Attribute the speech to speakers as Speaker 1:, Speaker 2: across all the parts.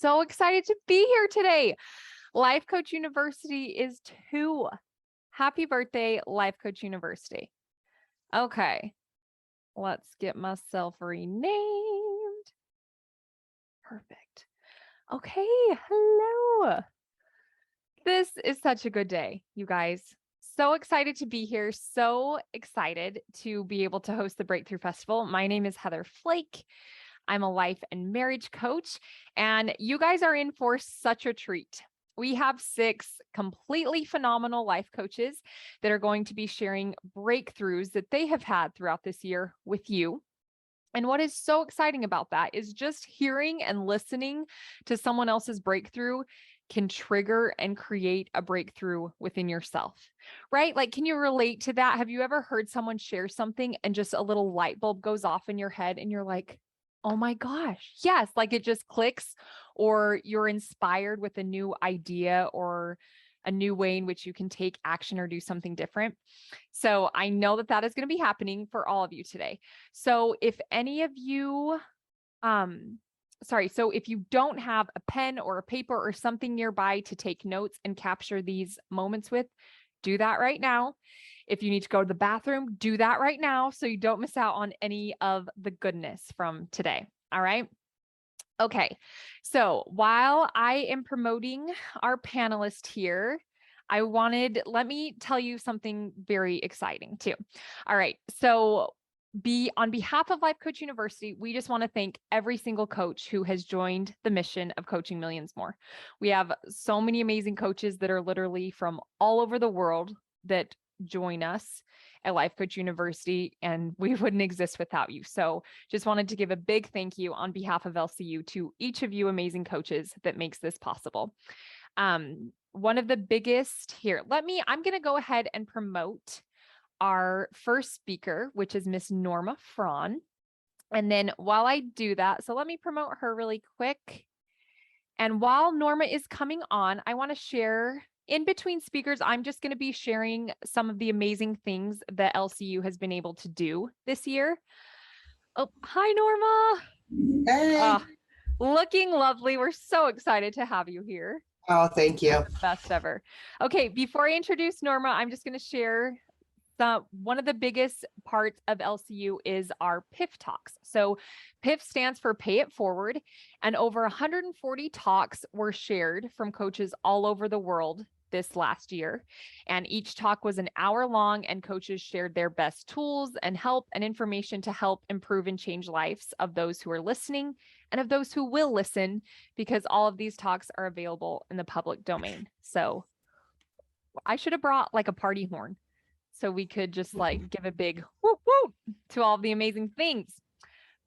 Speaker 1: so excited to be here today. Life Coach University is 2. Happy birthday, Life Coach University. Okay, let's get myself renamed. Perfect. Okay, hello. This is such a good day, you guys. So excited to be here. So excited to be able to host the Breakthrough Festival. My name is Heather Flake. I'm a life and marriage coach, and you guys are in for such a treat. We have 6 completely phenomenal life coaches that are going to be sharing breakthroughs that they have had throughout this year with you. And what is so exciting about that is just hearing and listening to someone else's breakthrough can trigger and create a breakthrough within yourself, right? Like, can you relate to that? Have you ever heard someone share something and just a little light bulb goes off in your head and you're like, oh my gosh, yes, like it just clicks, or you're inspired with a new idea or a new way in which you can take action or do something different. So I know that that is going to be happening for all of you today. So if any of you, so if you don't have a pen or a paper or something nearby to take notes and capture these moments with, do that right now. If you need to go to the bathroom, do that right now so you don't miss out on any of the goodness from today. All right. Okay. So while I am promoting our panelist here, let me tell you something very exciting too. All right. So on behalf of Life Coach University, we just want to thank every single coach who has joined the mission of coaching millions more. We have so many amazing coaches that are literally from all over the world that join us at Life Coach University, and we wouldn't exist without you. So just wanted to give a big thank you on behalf of LCU to each of you amazing coaches that makes this possible. One of the biggest here, I'm going to go ahead and promote our first speaker, which is Miss Norma Frahn. And then while I do that, so let me promote her really quick. And while Norma is coming on, I want to share in between speakers, I'm just going to be sharing some of the amazing things that LCU has been able to do this year. Oh, hi, Norma.
Speaker 2: Hey.
Speaker 1: Looking lovely. We're so excited to have you here.
Speaker 2: Oh, thank you.
Speaker 1: Best ever. Okay, before I introduce Norma, I'm just going to share one of the biggest parts of LCU is our PIF talks. So PIF stands for Pay It Forward, and over 140 talks were shared from coaches all over the world this last year. And each talk was an hour long, and coaches shared their best tools and help and information to help improve and change lives of those who are listening and of those who will listen, because all of these talks are available in the public domain. So I should have brought like a party horn, so we could just like give a big whoop whoop to all the amazing things.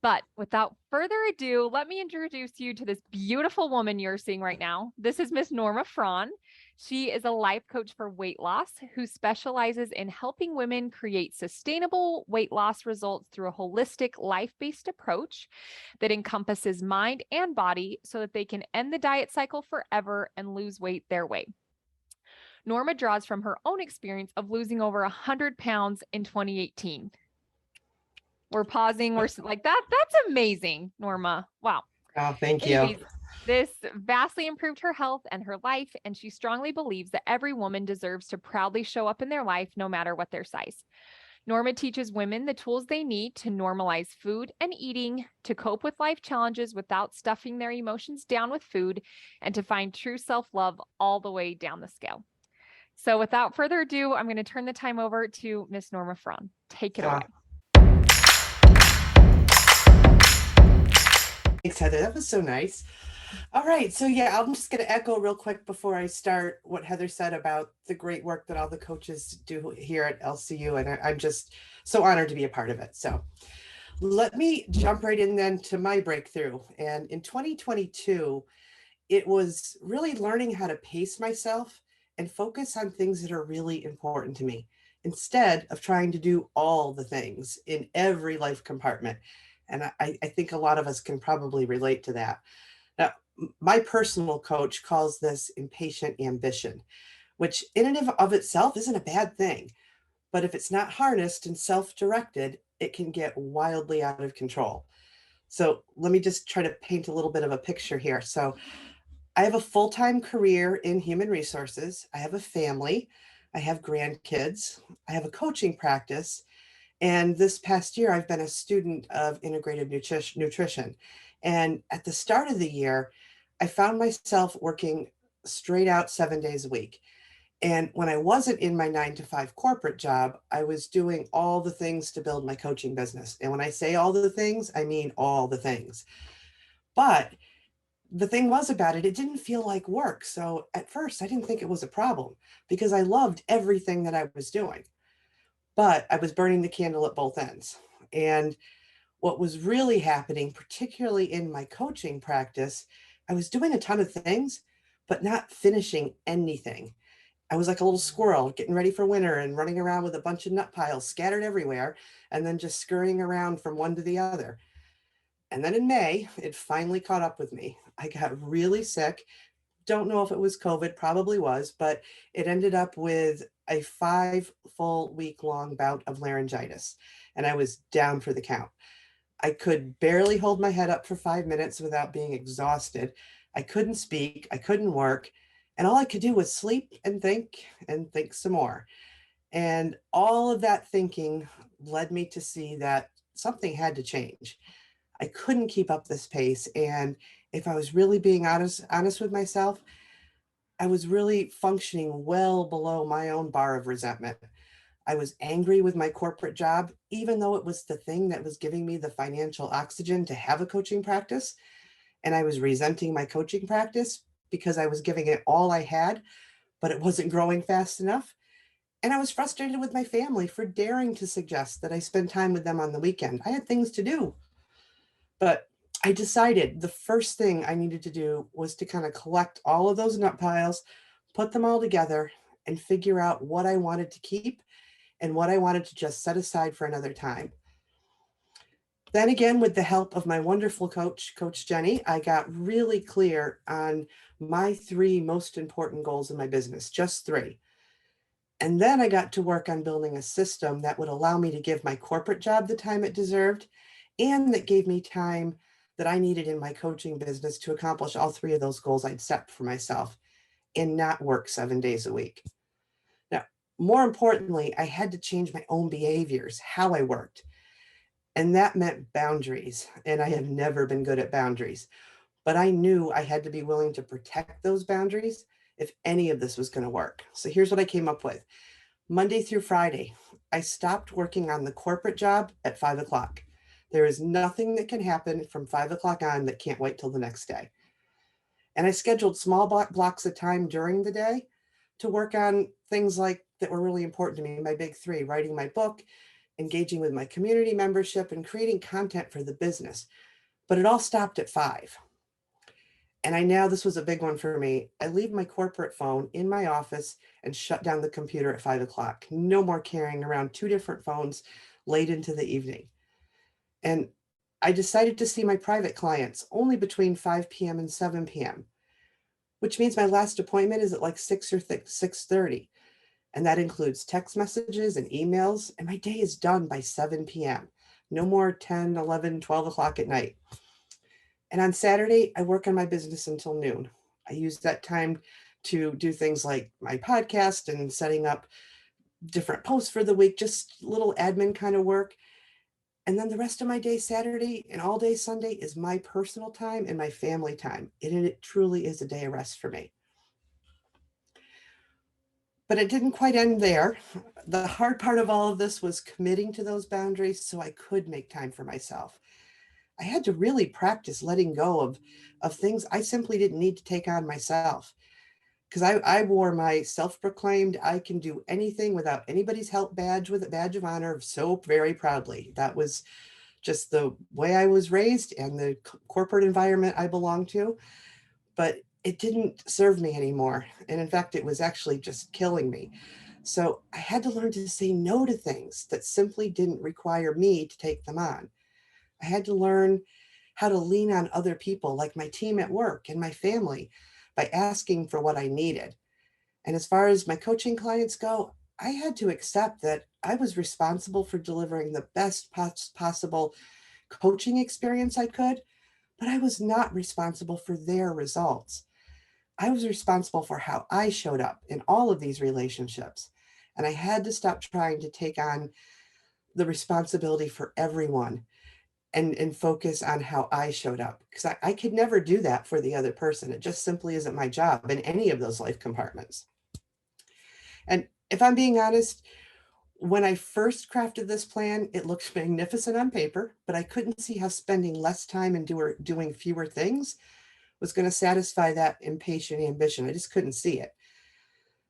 Speaker 1: But without further ado, let me introduce you to this beautiful woman you're seeing right now. This is Miss Norma Frahn. She is a life coach for weight loss who specializes in helping women create sustainable weight loss results through a holistic, life-based approach that encompasses mind and body so that they can end the diet cycle forever and lose weight their way. Norma draws from her own experience of losing over 100 pounds in 2018. We're pausing. We're like, that's amazing, Norma. Wow.
Speaker 2: Oh, thank
Speaker 1: Anyways,
Speaker 2: you.
Speaker 1: This vastly improved her health and her life, and she strongly believes that every woman deserves to proudly show up in their life, no matter what their size. Norma teaches women the tools they need to normalize food and eating, to cope with life challenges without stuffing their emotions down with food, and to find true self-love all the way down the scale. So without further ado, I'm going to turn the time over to Miss Norma Frahn. Take it away.
Speaker 2: Thanks, Heather. That was so nice. All right. So yeah, I'm just going to echo real quick before I start what Heather said about the great work that all the coaches do here at LCU. And I'm just so honored to be a part of it. So let me jump right in then to my breakthrough. And in 2022, it was really learning how to pace myself and focus on things that are really important to me, instead of trying to do all the things in every life compartment. And I think a lot of us can probably relate to that. Now, my personal coach calls this impatient ambition, which in and of itself isn't a bad thing. But if it's not harnessed and self-directed, it can get wildly out of control. So let me just try to paint a little bit of a picture here. So I have a full-time career in human resources. I have a family. I have grandkids. I have a coaching practice. And this past year, I've been a student of integrated nutrition. And at the start of the year, I found myself working straight out 7 days a week. And when I wasn't in my 9 to 5 corporate job, I was doing all the things to build my coaching business. And when I say all the things, I mean all the things. But the thing was about it, it didn't feel like work. So at first, I didn't think it was a problem because I loved everything that I was doing. But I was burning the candle at both ends. And what was really happening, particularly in my coaching practice, I was doing a ton of things, but not finishing anything. I was like a little squirrel getting ready for winter and running around with a bunch of nut piles scattered everywhere and then just scurrying around from one to the other. And then in May, it finally caught up with me. I got really sick. Don't know if it was COVID, probably was, but it ended up with a 5 full week long bout of laryngitis. And I was down for the count. I could barely hold my head up for 5 minutes without being exhausted. I couldn't speak, I couldn't work. And all I could do was sleep and think some more. And all of that thinking led me to see that something had to change. I couldn't keep up this pace. And if I was really being honest with myself, I was really functioning well below my own bar of resentment. I was angry with my corporate job, even though it was the thing that was giving me the financial oxygen to have a coaching practice. And I was resenting my coaching practice because I was giving it all I had, but it wasn't growing fast enough. And I was frustrated with my family for daring to suggest that I spend time with them on the weekend. I had things to do. But I decided the first thing I needed to do was to kind of collect all of those nut piles, put them all together, and figure out what I wanted to keep and what I wanted to just set aside for another time. Then again, with the help of my wonderful coach, Coach Jenny, I got really clear on my 3 most important goals in my business, just 3. And then I got to work on building a system that would allow me to give my corporate job the time it deserved and that gave me time that I needed in my coaching business to accomplish all 3 of those goals I'd set for myself and not work 7 days a week. Now, more importantly, I had to change my own behaviors, how I worked. And that meant boundaries. And I have never been good at boundaries, but I knew I had to be willing to protect those boundaries if any of this was going to work. So here's what I came up with. Monday through Friday, I stopped working on the corporate job at 5 o'clock. There is nothing that can happen from 5 o'clock on that can't wait till the next day. And I scheduled small blocks of time during the day to work on things like that were really important to me, my big 3, writing my book, engaging with my community membership, and creating content for the business. But it all stopped at 5. And I know this was a big one for me. I leave my corporate phone in my office and shut down the computer at 5 o'clock. No more carrying around 2 different phones late into the evening. And I decided to see my private clients only between 5 p.m. and 7 p.m., which means my last appointment is at like 6 or 6:30. And that includes text messages and emails. And my day is done by 7 p.m. No more 10, 11, 12 o'clock at night. And on Saturday, I work on my business until noon. I use that time to do things like my podcast and setting up different posts for the week, just little admin kind of work. And then the rest of my day, Saturday and all day Sunday, is my personal time and my family time. And it truly is a day of rest for me. But it didn't quite end there. The hard part of all of this was committing to those boundaries so I could make time for myself. I had to really practice letting go of things I simply didn't need to take on myself. Because I wore my self-proclaimed I can do anything without anybody's help badge with a badge of honor so very proudly. That was just the way I was raised and the corporate environment I belonged to. But it didn't serve me anymore. And in fact, it was actually just killing me. So I had to learn to say no to things that simply didn't require me to take them on. I had to learn how to lean on other people like my team at work and my family by asking for what I needed. And as far as my coaching clients go, I had to accept that I was responsible for delivering the best possible coaching experience I could, but I was not responsible for their results. I was responsible for how I showed up in all of these relationships. And I had to stop trying to take on the responsibility for everyone and focus on how I showed up. Because I could never do that for the other person. It just simply isn't my job in any of those life compartments. And if I'm being honest, when I first crafted this plan, it looked magnificent on paper, but I couldn't see how spending less time and doing fewer things was going to satisfy that impatient ambition. I just couldn't see it.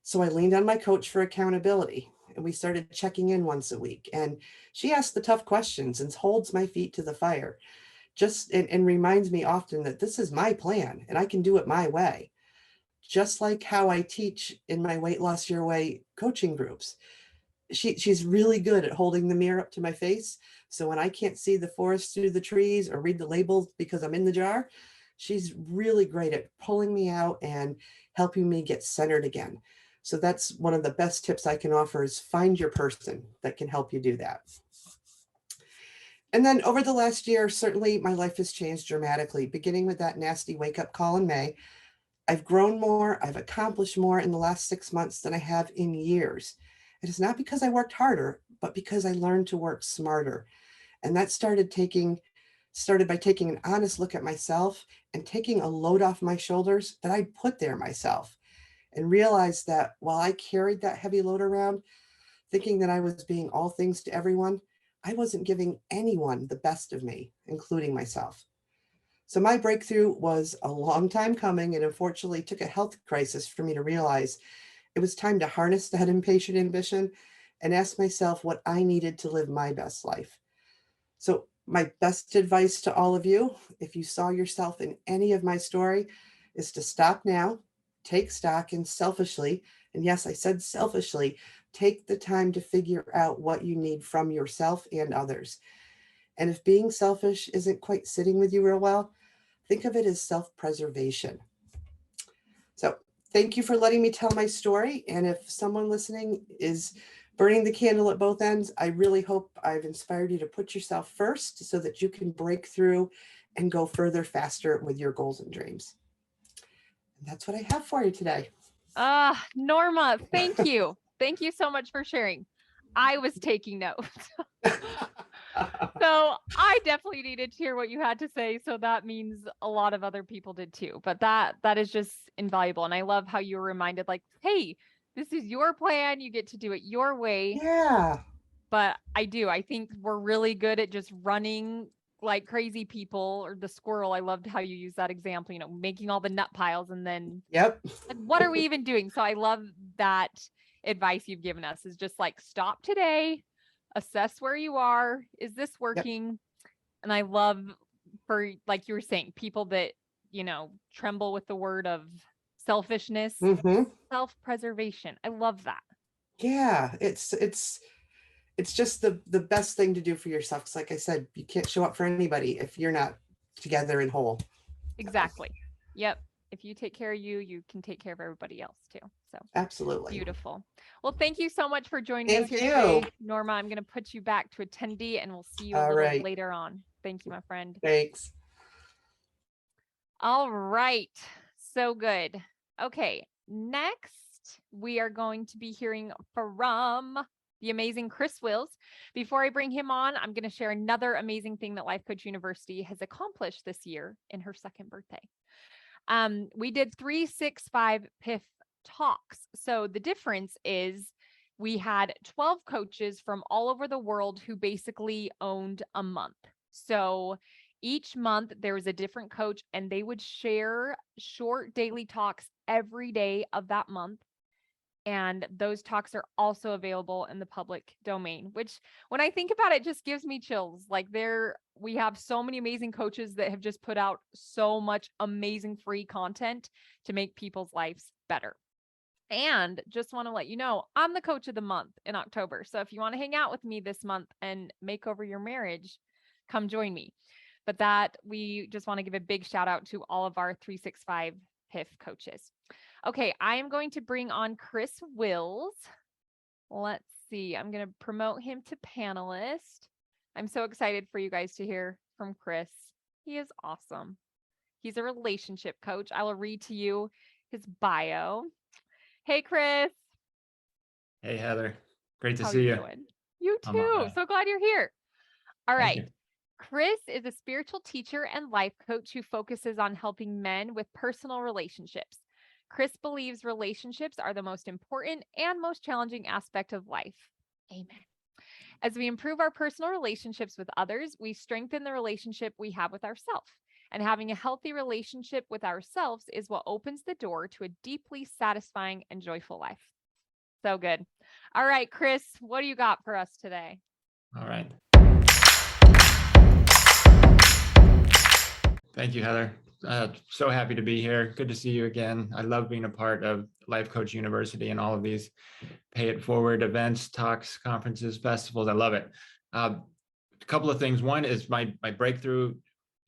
Speaker 2: So I leaned on my coach for accountability, and we started checking in once a week. And she asked the tough questions and holds my feet to the fire, and reminds me often that this is my plan and I can do it my way. Just like how I teach in my Weight Loss Your Way coaching groups. She's really good at holding the mirror up to my face. So when I can't see the forest through the trees or read the labels because I'm in the jar, she's really great at pulling me out and helping me get centered again. So that's one of the best tips I can offer is find your person that can help you do that. And then over the last year, certainly my life has changed dramatically, beginning with that nasty wake-up call in May. I've grown more, I've accomplished more in the last 6 months than I have in years. It is not because I worked harder, but because I learned to work smarter. And that started by taking an honest look at myself and taking a load off my shoulders that I'd put there myself, and realized that while I carried that heavy load around, thinking that I was being all things to everyone, I wasn't giving anyone the best of me, including myself. So my breakthrough was a long time coming, and unfortunately took a health crisis for me to realize it was time to harness that impatient ambition and ask myself what I needed to live my best life. So my best advice to all of you, if you saw yourself in any of my story, is to stop now, take stock, and selfishly, and yes, I said selfishly, take the time to figure out what you need from yourself and others. And if being selfish isn't quite sitting with you real well, think of it as self-preservation. So thank you for letting me tell my story. And if someone listening is burning the candle at both ends, I really hope I've inspired you to put yourself first so that you can break through and go further faster with your goals and dreams. And that's what I have for you today.
Speaker 1: Norma, thank you. Thank you so much for sharing. I was taking notes. So I definitely needed to hear what you had to say. So that means a lot of other people did too. But that is just invaluable. And I love how you were reminded, like, hey, this is your plan. You get to do it your way.
Speaker 2: Yeah.
Speaker 1: But I think we're really good at just running like crazy people, or the squirrel. I loved how you used that example, making all the nut piles and then
Speaker 2: Yep.
Speaker 1: like, what are we even doing? So I love that advice you've given us is just like, stop today, assess where you are. Is this working? Yep. And I love, for like you were saying, people that, tremble with the word of selfishness, self-preservation. I love that.
Speaker 2: Yeah. It's just the best thing to do for yourself. Because like I said, you can't show up for anybody if you're not together and whole.
Speaker 1: Exactly. Yep. If you take care of you, you can take care of everybody else too. So
Speaker 2: absolutely
Speaker 1: beautiful. Well, thank you so much for joining us here today, Norma. I'm going to put you back to attendee, and we'll see you a little later on. Thank you, my friend.
Speaker 2: Thanks.
Speaker 1: All right. So good. Okay. Next, we are going to be hearing from the amazing Chris Weals. Before I bring him on, I'm going to share another amazing thing that Life Coach University has accomplished this year in her second birthday. We did 365 PIF talks. So the difference is we had 12 coaches from all over the world who basically owned a month. So each month there was a different coach, and they would share short daily talks every day of that month. And those talks are also available in the public domain, which when I think about it, just gives me chills. Like we have so many amazing coaches that have just put out so much amazing free content to make people's lives better. And just want to let you know, I'm the coach of the month in October. So if you want to hang out with me this month and make over your marriage, come join me. But we just want to give a big shout out to all of our 365 PIF coaches. Okay, I am going to bring on Chris Weals. Let's see. I'm going to promote him to panelist. I'm so excited for you guys to hear from Chris. He is awesome. He's a relationship coach. I will read to you his bio. Hey, Chris.
Speaker 3: Hey, Heather. Great to
Speaker 1: How
Speaker 3: see
Speaker 1: you
Speaker 3: you.
Speaker 1: doing? You
Speaker 3: I'm all
Speaker 1: too.
Speaker 3: right.
Speaker 1: So glad you're here. All
Speaker 3: Thank
Speaker 1: right.
Speaker 3: you.
Speaker 1: Chris is a spiritual teacher and life coach who focuses on helping men with personal relationships. Chris believes relationships are the most important and most challenging aspect of life. Amen. As we improve our personal relationships with others, we strengthen the relationship we have with ourselves. And having a healthy relationship with ourselves is what opens the door to a deeply satisfying and joyful life. So good. All right, Chris, what do you got for us today?
Speaker 3: All right. Thank you, Heather. So happy to be here. Good to see you again. I love being a part of Life Coach University and all of these pay it forward events, talks, conferences, festivals. I love it. A couple of things. One is my breakthrough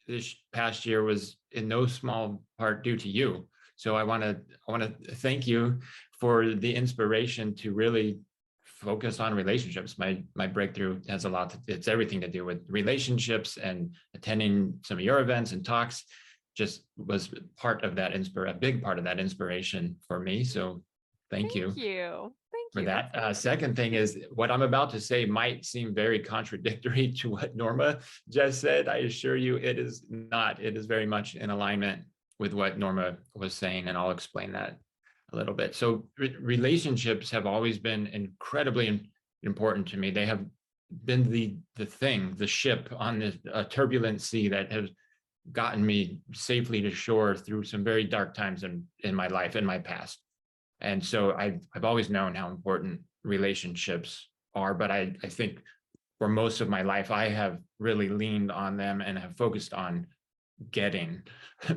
Speaker 3: this past year was in no small part due to you. So I want to thank you for the inspiration to really focus on relationships. My breakthrough has it's everything to do with relationships, and attending some of your events and talks just was part of that a big part of that inspiration for me. So thank you.
Speaker 1: Thank you. Thank
Speaker 3: For
Speaker 1: you.
Speaker 3: that. Second thing is, what I'm about to say might seem very contradictory to what Norma just said. I assure you it is not. It is very much in alignment with what Norma was saying, and I'll explain that a little bit. So relationships have always been incredibly important to me. They have been the ship on this turbulent sea that has gotten me safely to shore through some very dark times in my life, in my past. And so I've always known how important relationships are, but I think for most of my life, I have really leaned on them and have focused on getting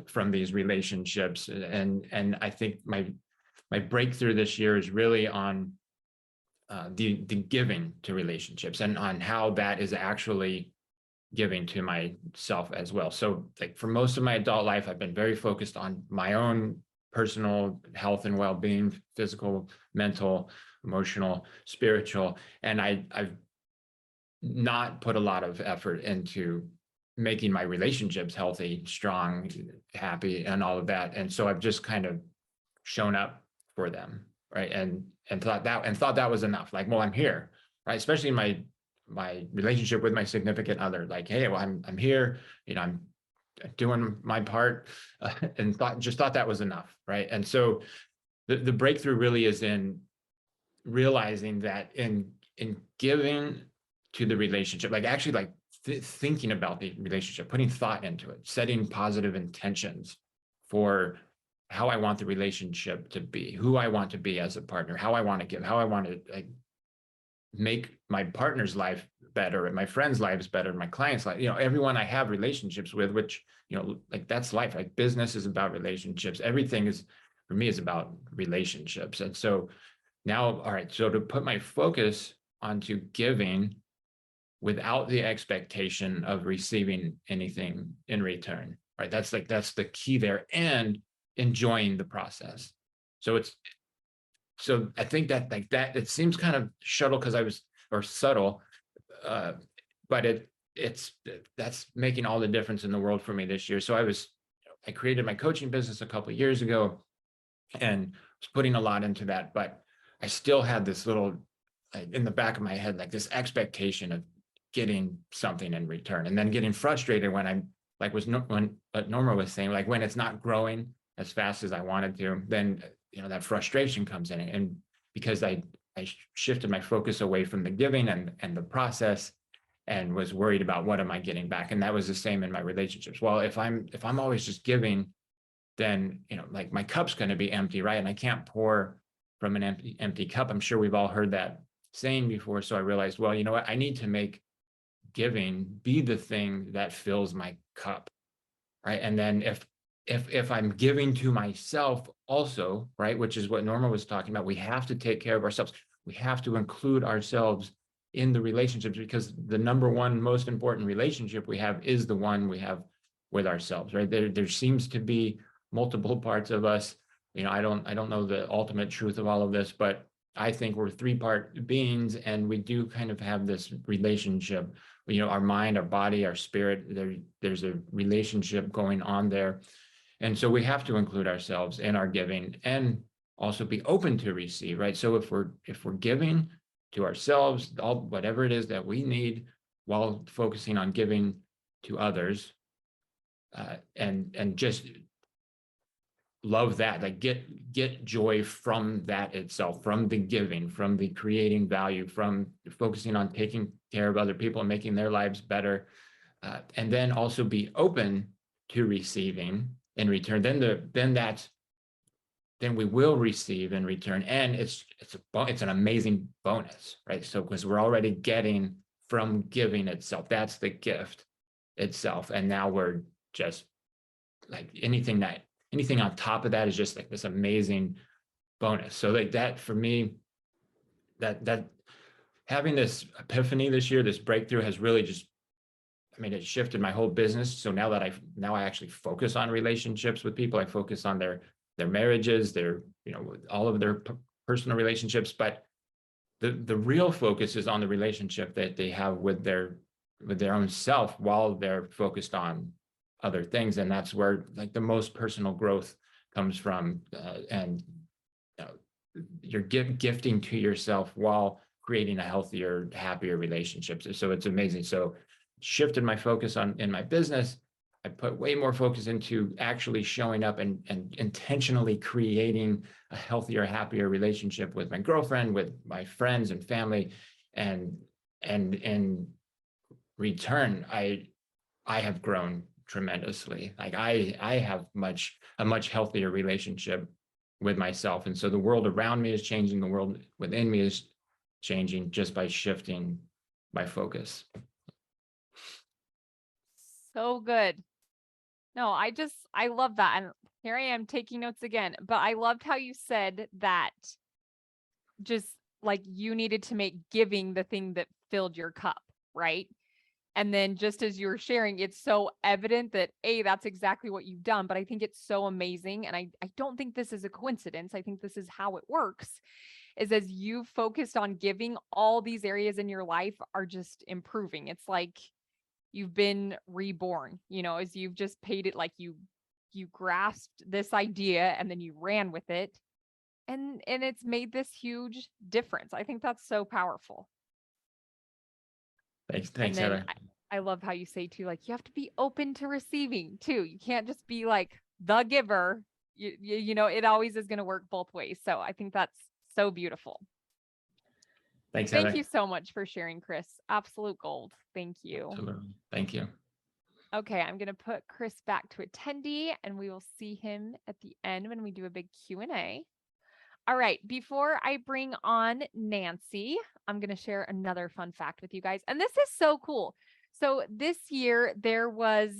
Speaker 3: from these relationships. And I think my breakthrough this year is really on the giving to relationships, and on how that is actually giving to myself as well. So like for most of my adult life, I've been very focused on my own personal health and well-being, physical, mental, emotional, spiritual. And I've not put a lot of effort into making my relationships healthy, strong, happy, and all of that. And so I've just kind of shown up for them, right? And thought that was enough. Like, well, I'm here, right? Especially in my relationship with my significant other. Like, hey, well, I'm here, I'm doing my part, and thought that was enough, right? And so the breakthrough really is in realizing that in giving to the relationship, like actually like thinking about the relationship, putting thought into it, setting positive intentions for how I want the relationship to be, who I want to be as a partner, how I want to give, how I want to like make my partner's life better and my friends' lives better, my clients' life, everyone I have relationships with, which, like that's life. Like business is about relationships. Everything is, for me, is about relationships. And so now, all right, so to put my focus onto giving without the expectation of receiving anything in return, right? That's the key there, and enjoying the process. So I think that like that, it seems kind of subtle, but that's making all the difference in the world for me this year. So I created my coaching business a couple of years ago and was putting a lot into that, but I still had this little, like, in the back of my head, like this expectation of getting something in return, and then getting frustrated when I'm like, when what Norma was saying, like when it's not growing as fast as I wanted to, then that frustration comes in, and because I shifted my focus away from the giving and the process, and was worried about what am I getting back. And that was the same in my relationships. Well, if I'm always just giving, then like my cup's going to be empty, right? And I can't pour from an empty cup. I'm sure we've all heard that saying before. So I realized, well, you know what? I need to make giving be the thing that fills my cup, right? And then if I'm giving to myself also, right, which is what Norma was talking about, we have to take care of ourselves. We have to include ourselves in the relationships, because the number one most important relationship we have is the one we have with ourselves, right? There seems to be multiple parts of us. I don't know the ultimate truth of all of this, but I think we're three-part beings, and we do kind of have this relationship, our mind, our body, our spirit, there's a relationship going on there. And so we have to include ourselves in our giving and also be open to receive, right? So if we're giving to ourselves, whatever it is that we need, while focusing on giving to others, and just love that, like get joy from that itself, from the giving, from the creating value, from focusing on taking care of other people and making their lives better, and then also be open to receiving in return. Then we will receive in return, and it's an amazing bonus, right? So because we're already getting from giving itself, that's the gift itself, and now we're just like anything on top of that is just like this amazing bonus. So like that for me, that having this epiphany this year, this breakthrough has really just, it shifted my whole business. So now I actually focus on relationships with people. I focus on their marriages, their, all of their personal relationships, but the real focus is on the relationship that they have with their own self while they're focused on other things. And that's where like the most personal growth comes from. And you're gifting to yourself while creating a healthier, happier relationship. So it's amazing. So shifted my focus in my business. I put way more focus into actually showing up and intentionally creating a healthier, happier relationship with my girlfriend, with my friends and family. And in return, I have grown tremendously. Like I have a much healthier relationship with myself. And so the world around me is changing, the world within me is changing just by shifting my focus.
Speaker 1: So good. No, I love that. And here I am taking notes again, but I loved how you said that just like you needed to make giving the thing that filled your cup, right? And then just as you're sharing, it's so evident that that's exactly what you've done. But I think it's so amazing. And I don't think this is a coincidence. I think this is how it works, is as you focused on giving, all these areas in your life are just improving. It's like you've been reborn, as you've just paid it, like you grasped this idea and then you ran with it. And it's made this huge difference. I think that's so powerful.
Speaker 3: Thanks, Heather.
Speaker 1: I love how you say too, like you have to be open to receiving too. You can't just be like the giver. It always is going to work both ways. So I think that's so beautiful.
Speaker 3: Thanks, Heather.
Speaker 1: Thank you so much for sharing, Chris. Absolute gold. Thank you.
Speaker 3: Absolutely. Thank you.
Speaker 1: Okay, I'm going to put Chris back to attendee, and we will see him at the end when we do a big Q&A. All right, before I bring on Nancy, I'm going to share another fun fact with you guys. And this is so cool. So this year there was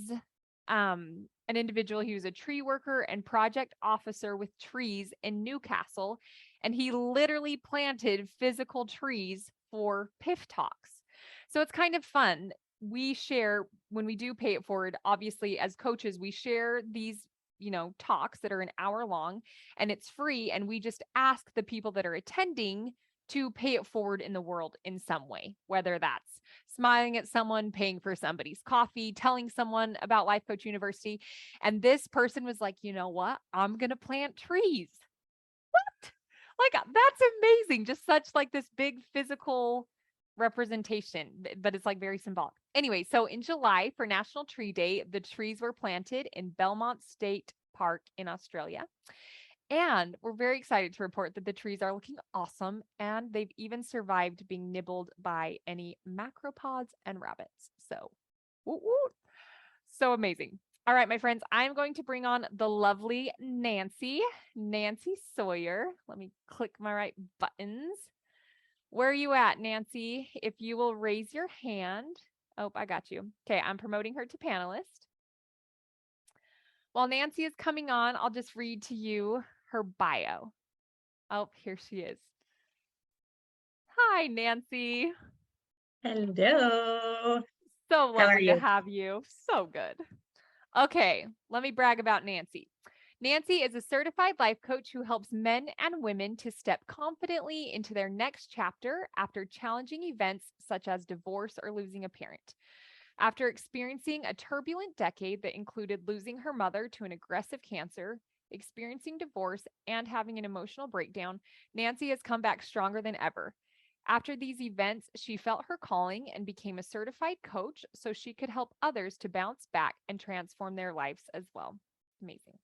Speaker 1: an individual, he was a tree worker and project officer with trees in Newcastle, and he literally planted physical trees for PIF talks. So it's kind of fun. We share, when we do pay it forward, obviously as coaches, we share these talks that are an hour long, and it's free. And we just ask the people that are attending to pay it forward in the world in some way, whether that's smiling at someone, paying for somebody's coffee, telling someone about Life Coach University. And this person was like, you know what? I'm going to plant trees. What? Like, that's amazing. Just such like this big physical representation, but it's like very symbolic. Anyway, so in July for National Tree Day, the trees were planted in Belmont State Park in Australia. And we're very excited to report that the trees are looking awesome, and they've even survived being nibbled by any macropods and rabbits. So, so amazing. All right, my friends, I'm going to bring on the lovely Nancy Sawyer. Let me click my right buttons. Where are you at, Nancy? If you will raise your hand. Oh, I got you. Okay, I'm promoting her to panelist. While Nancy is coming on, I'll just read to you her bio. Oh, here she is. Hi, Nancy.
Speaker 4: Hello.
Speaker 1: So lovely to have you. So good. Okay, let me brag about Nancy. Nancy is a certified life coach who helps men and women to step confidently into their next chapter after challenging events such as divorce or losing a parent. After experiencing a turbulent decade that included losing her mother to an aggressive cancer, experiencing divorce, and having an emotional breakdown, Nancy has come back stronger than ever. After these events, she felt her calling and became a certified coach so she could help others to bounce back and transform their lives as well. Amazing.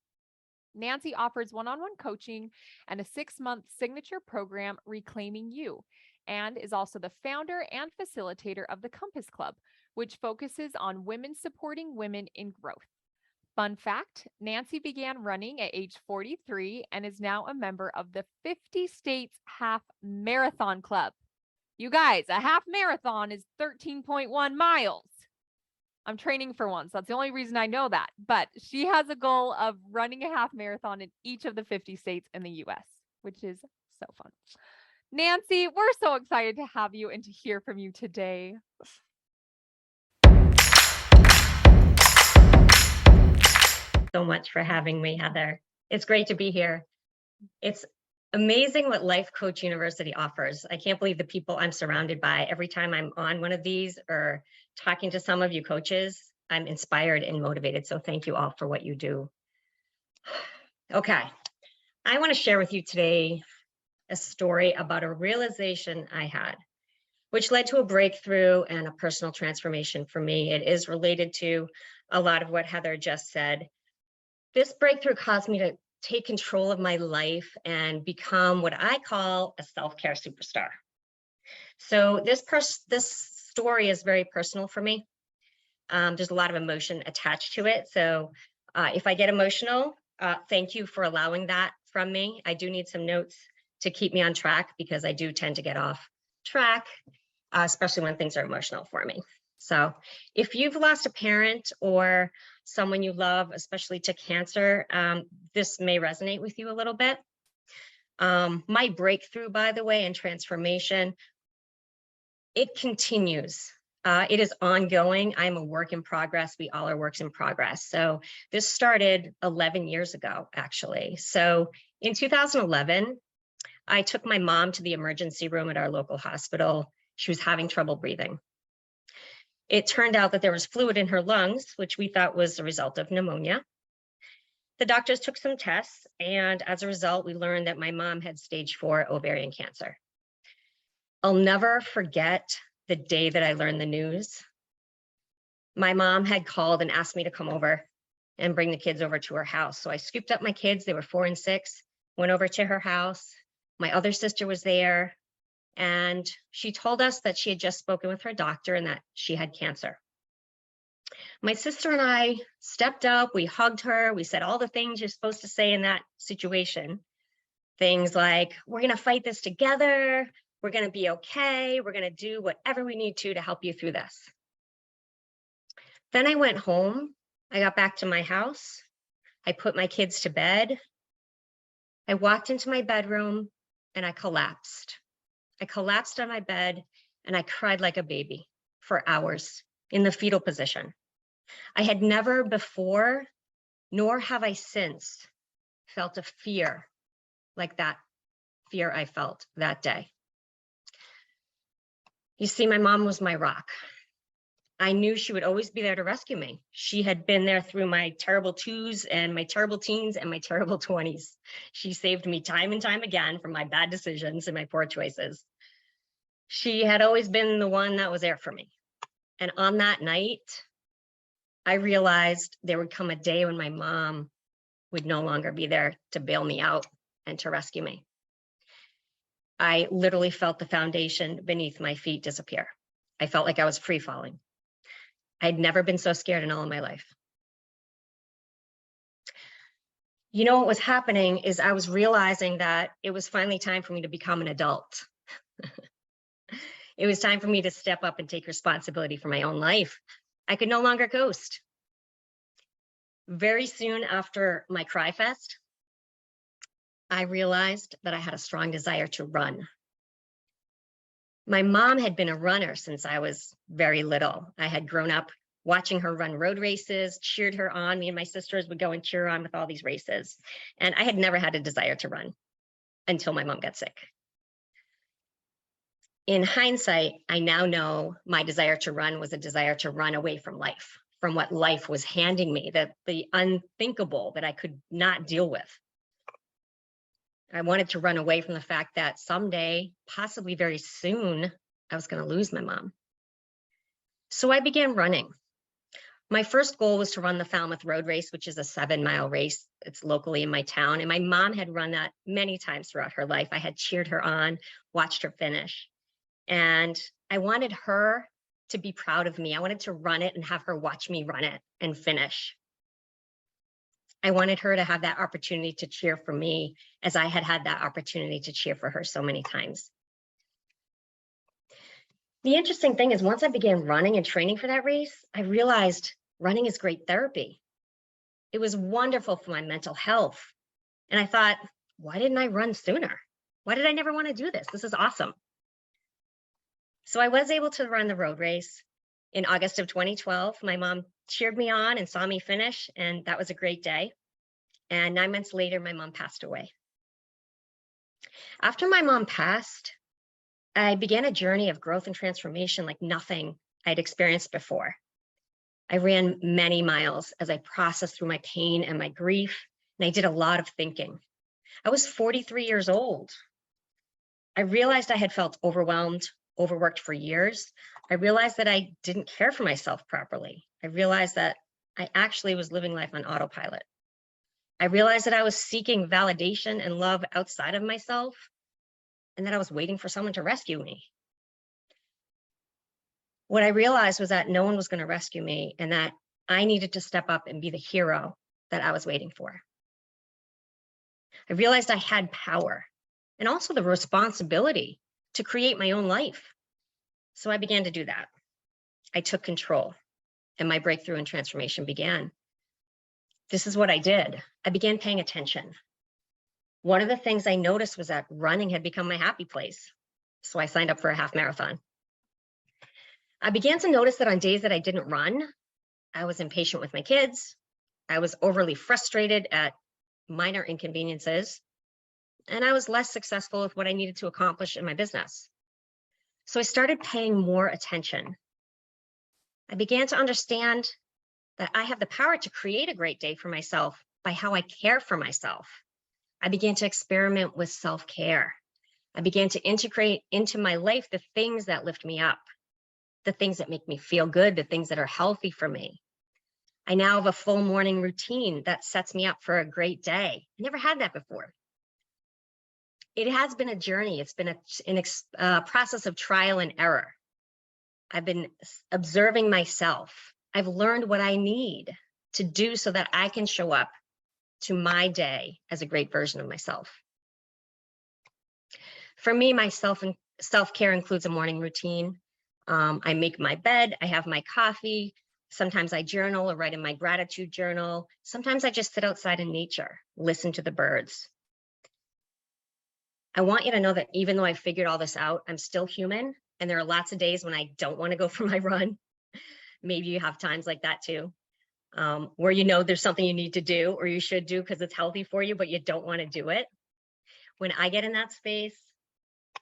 Speaker 1: Nancy offers one-on-one coaching and a 6-month signature program, Reclaiming You, and is also the founder and facilitator of the Compass Club, which focuses on women supporting women in growth. Fun fact, Nancy began running at age 43 and is now a member of the 50 States Half Marathon Club. You guys, a half marathon is 13.1 miles. I'm training for one, so that's the only reason I know that. But she has a goal of running a half marathon in each of the 50 states in the US, which is so fun. Nancy, we're so excited to have you and to hear from you today.
Speaker 4: So much for having me, Heather. It's great to be here. It's amazing what Life Coach University offers. I can't believe the people I'm surrounded by. Every time I'm on one of these or talking to some of you coaches, I'm inspired and motivated. So thank you all for what you do. Okay, I want to share with you today a story about a realization I had, which led to a breakthrough and a personal transformation for me. It is related to a lot of what Heather just said. This breakthrough caused me to take control of my life and become what I call a self-care superstar. So this story is very personal for me. There's a lot of emotion attached to it. So if I get emotional, thank you for allowing that from me. I do need some notes to keep me on track because I do tend to get off track, especially when things are emotional for me. So if you've lost a parent or someone you love, especially to cancer, this may resonate with you a little bit. My breakthrough, by the way, and transformation, it continues. It is ongoing. I'm a work in progress. We all are works in progress. So this started 11 years ago, actually. So in 2011, I took my mom to the emergency room at our local hospital. She was having trouble breathing. It turned out that there was fluid in her lungs, which we thought was a result of pneumonia. The doctors took some tests, and as a result, we learned that my mom had stage 4 ovarian cancer. I'll never forget the day that I learned the news. My mom had called and asked me to come over and bring the kids over to her house. So I scooped up my kids, they were 4 and 6, went over to her house. My other sister was there. And she told us that she had just spoken with her doctor and that she had cancer. My sister and I stepped up, we hugged her, we said all the things you're supposed to say in that situation. Things like, we're gonna fight this together, we're gonna be okay, we're gonna do whatever we need to help you through this. Then I went home, I got back to my house, I put my kids to bed, I walked into my bedroom and I collapsed. I collapsed on my bed and I cried like a baby for hours in the fetal position. I had never before, nor have I since, felt a fear like that fear I felt that day. You see, my mom was my rock. I knew she would always be there to rescue me. She had been there through my terrible 2s and my terrible teens and my terrible 20s. She saved me time and time again from my bad decisions and my poor choices. She had always been the one that was there for me. And on that night, I realized there would come a day when my mom would no longer be there to bail me out and to rescue me. I literally felt the foundation beneath my feet disappear. I felt like I was free falling. I'd never been so scared in all of my life. You know, what was happening is I was realizing that it was finally time for me to become an adult. It was time for me to step up and take responsibility for my own life. I could no longer ghost. Very soon after my cry fest, I realized that I had a strong desire to run. My mom had been a runner since I was very little. I had grown up watching her run road races, cheered her on. Me and my sisters would go and cheer her on with all these races. And I had never had a desire to run until my mom got sick. In hindsight, I now know my desire to run was a desire to run away from life, from what life was handing me, the unthinkable that I could not deal with. I wanted to run away from the fact that someday, possibly very soon, I was going to lose my mom. So I began running. My first goal was to run the Falmouth Road Race, which is a 7-mile race. It's locally in my town. And my mom had run that many times throughout her life. I had cheered her on, watched her finish. And I wanted her to be proud of me. I wanted to run it and have her watch me run it and finish. I wanted her to have that opportunity to cheer for me as I had had that opportunity to cheer for her so many times. The interesting thing is once I began running and training for that race, I realized running is great therapy. It was wonderful for my mental health. And I thought, why didn't I run sooner? Why did I never want to do this? This is awesome. So I was able to run the road race in August of 2012. My mom cheered me on and saw me finish, and that was a great day. And 9 months later, my mom passed away. After my mom passed, I began a journey of growth and transformation like nothing I'd experienced before. I ran many miles as I processed through my pain and my grief, and I did a lot of thinking. I was 43 years old. I realized I had felt overwhelmed, overworked for years. I realized that I didn't care for myself properly. I realized that I actually was living life on autopilot. I realized that I was seeking validation and love outside of myself, and that I was waiting for someone to rescue me. What I realized was that no one was going to rescue me, and that I needed to step up and be the hero that I was waiting for. I realized I had power and also the responsibility to create my own life. So I began to do that. I took control, and my breakthrough and transformation began. This is what I did. I began paying attention. One of the things I noticed was that running had become my happy place. So I signed up for a half marathon. I began to notice that on days that I didn't run, I was impatient with my kids. I was overly frustrated at minor inconveniences, and I was less successful with what I needed to accomplish in my business. So I started paying more attention. I began to understand that I have the power to create a great day for myself by how I care for myself. I began to experiment with self-care. I began to integrate into my life the things that lift me up, the things that make me feel good, the things that are healthy for me. I now have a full morning routine that sets me up for a great day. I never had that before. It has been a journey. It's been a process of trial and error. I've been observing myself. I've learned what I need to do so that I can show up to my day as a great version of myself. For me, my self-care includes a morning routine. I make my bed, I have my coffee. Sometimes I journal or write in my gratitude journal. Sometimes I just sit outside in nature, listen to the birds. I want you to know that even though I figured all this out, I'm still human. And there are lots of days when I don't want to go for my run. Maybe you have times like that too, where you know there's something you need to do or you should do because it's healthy for you, but you don't want to do it. When I get in that space,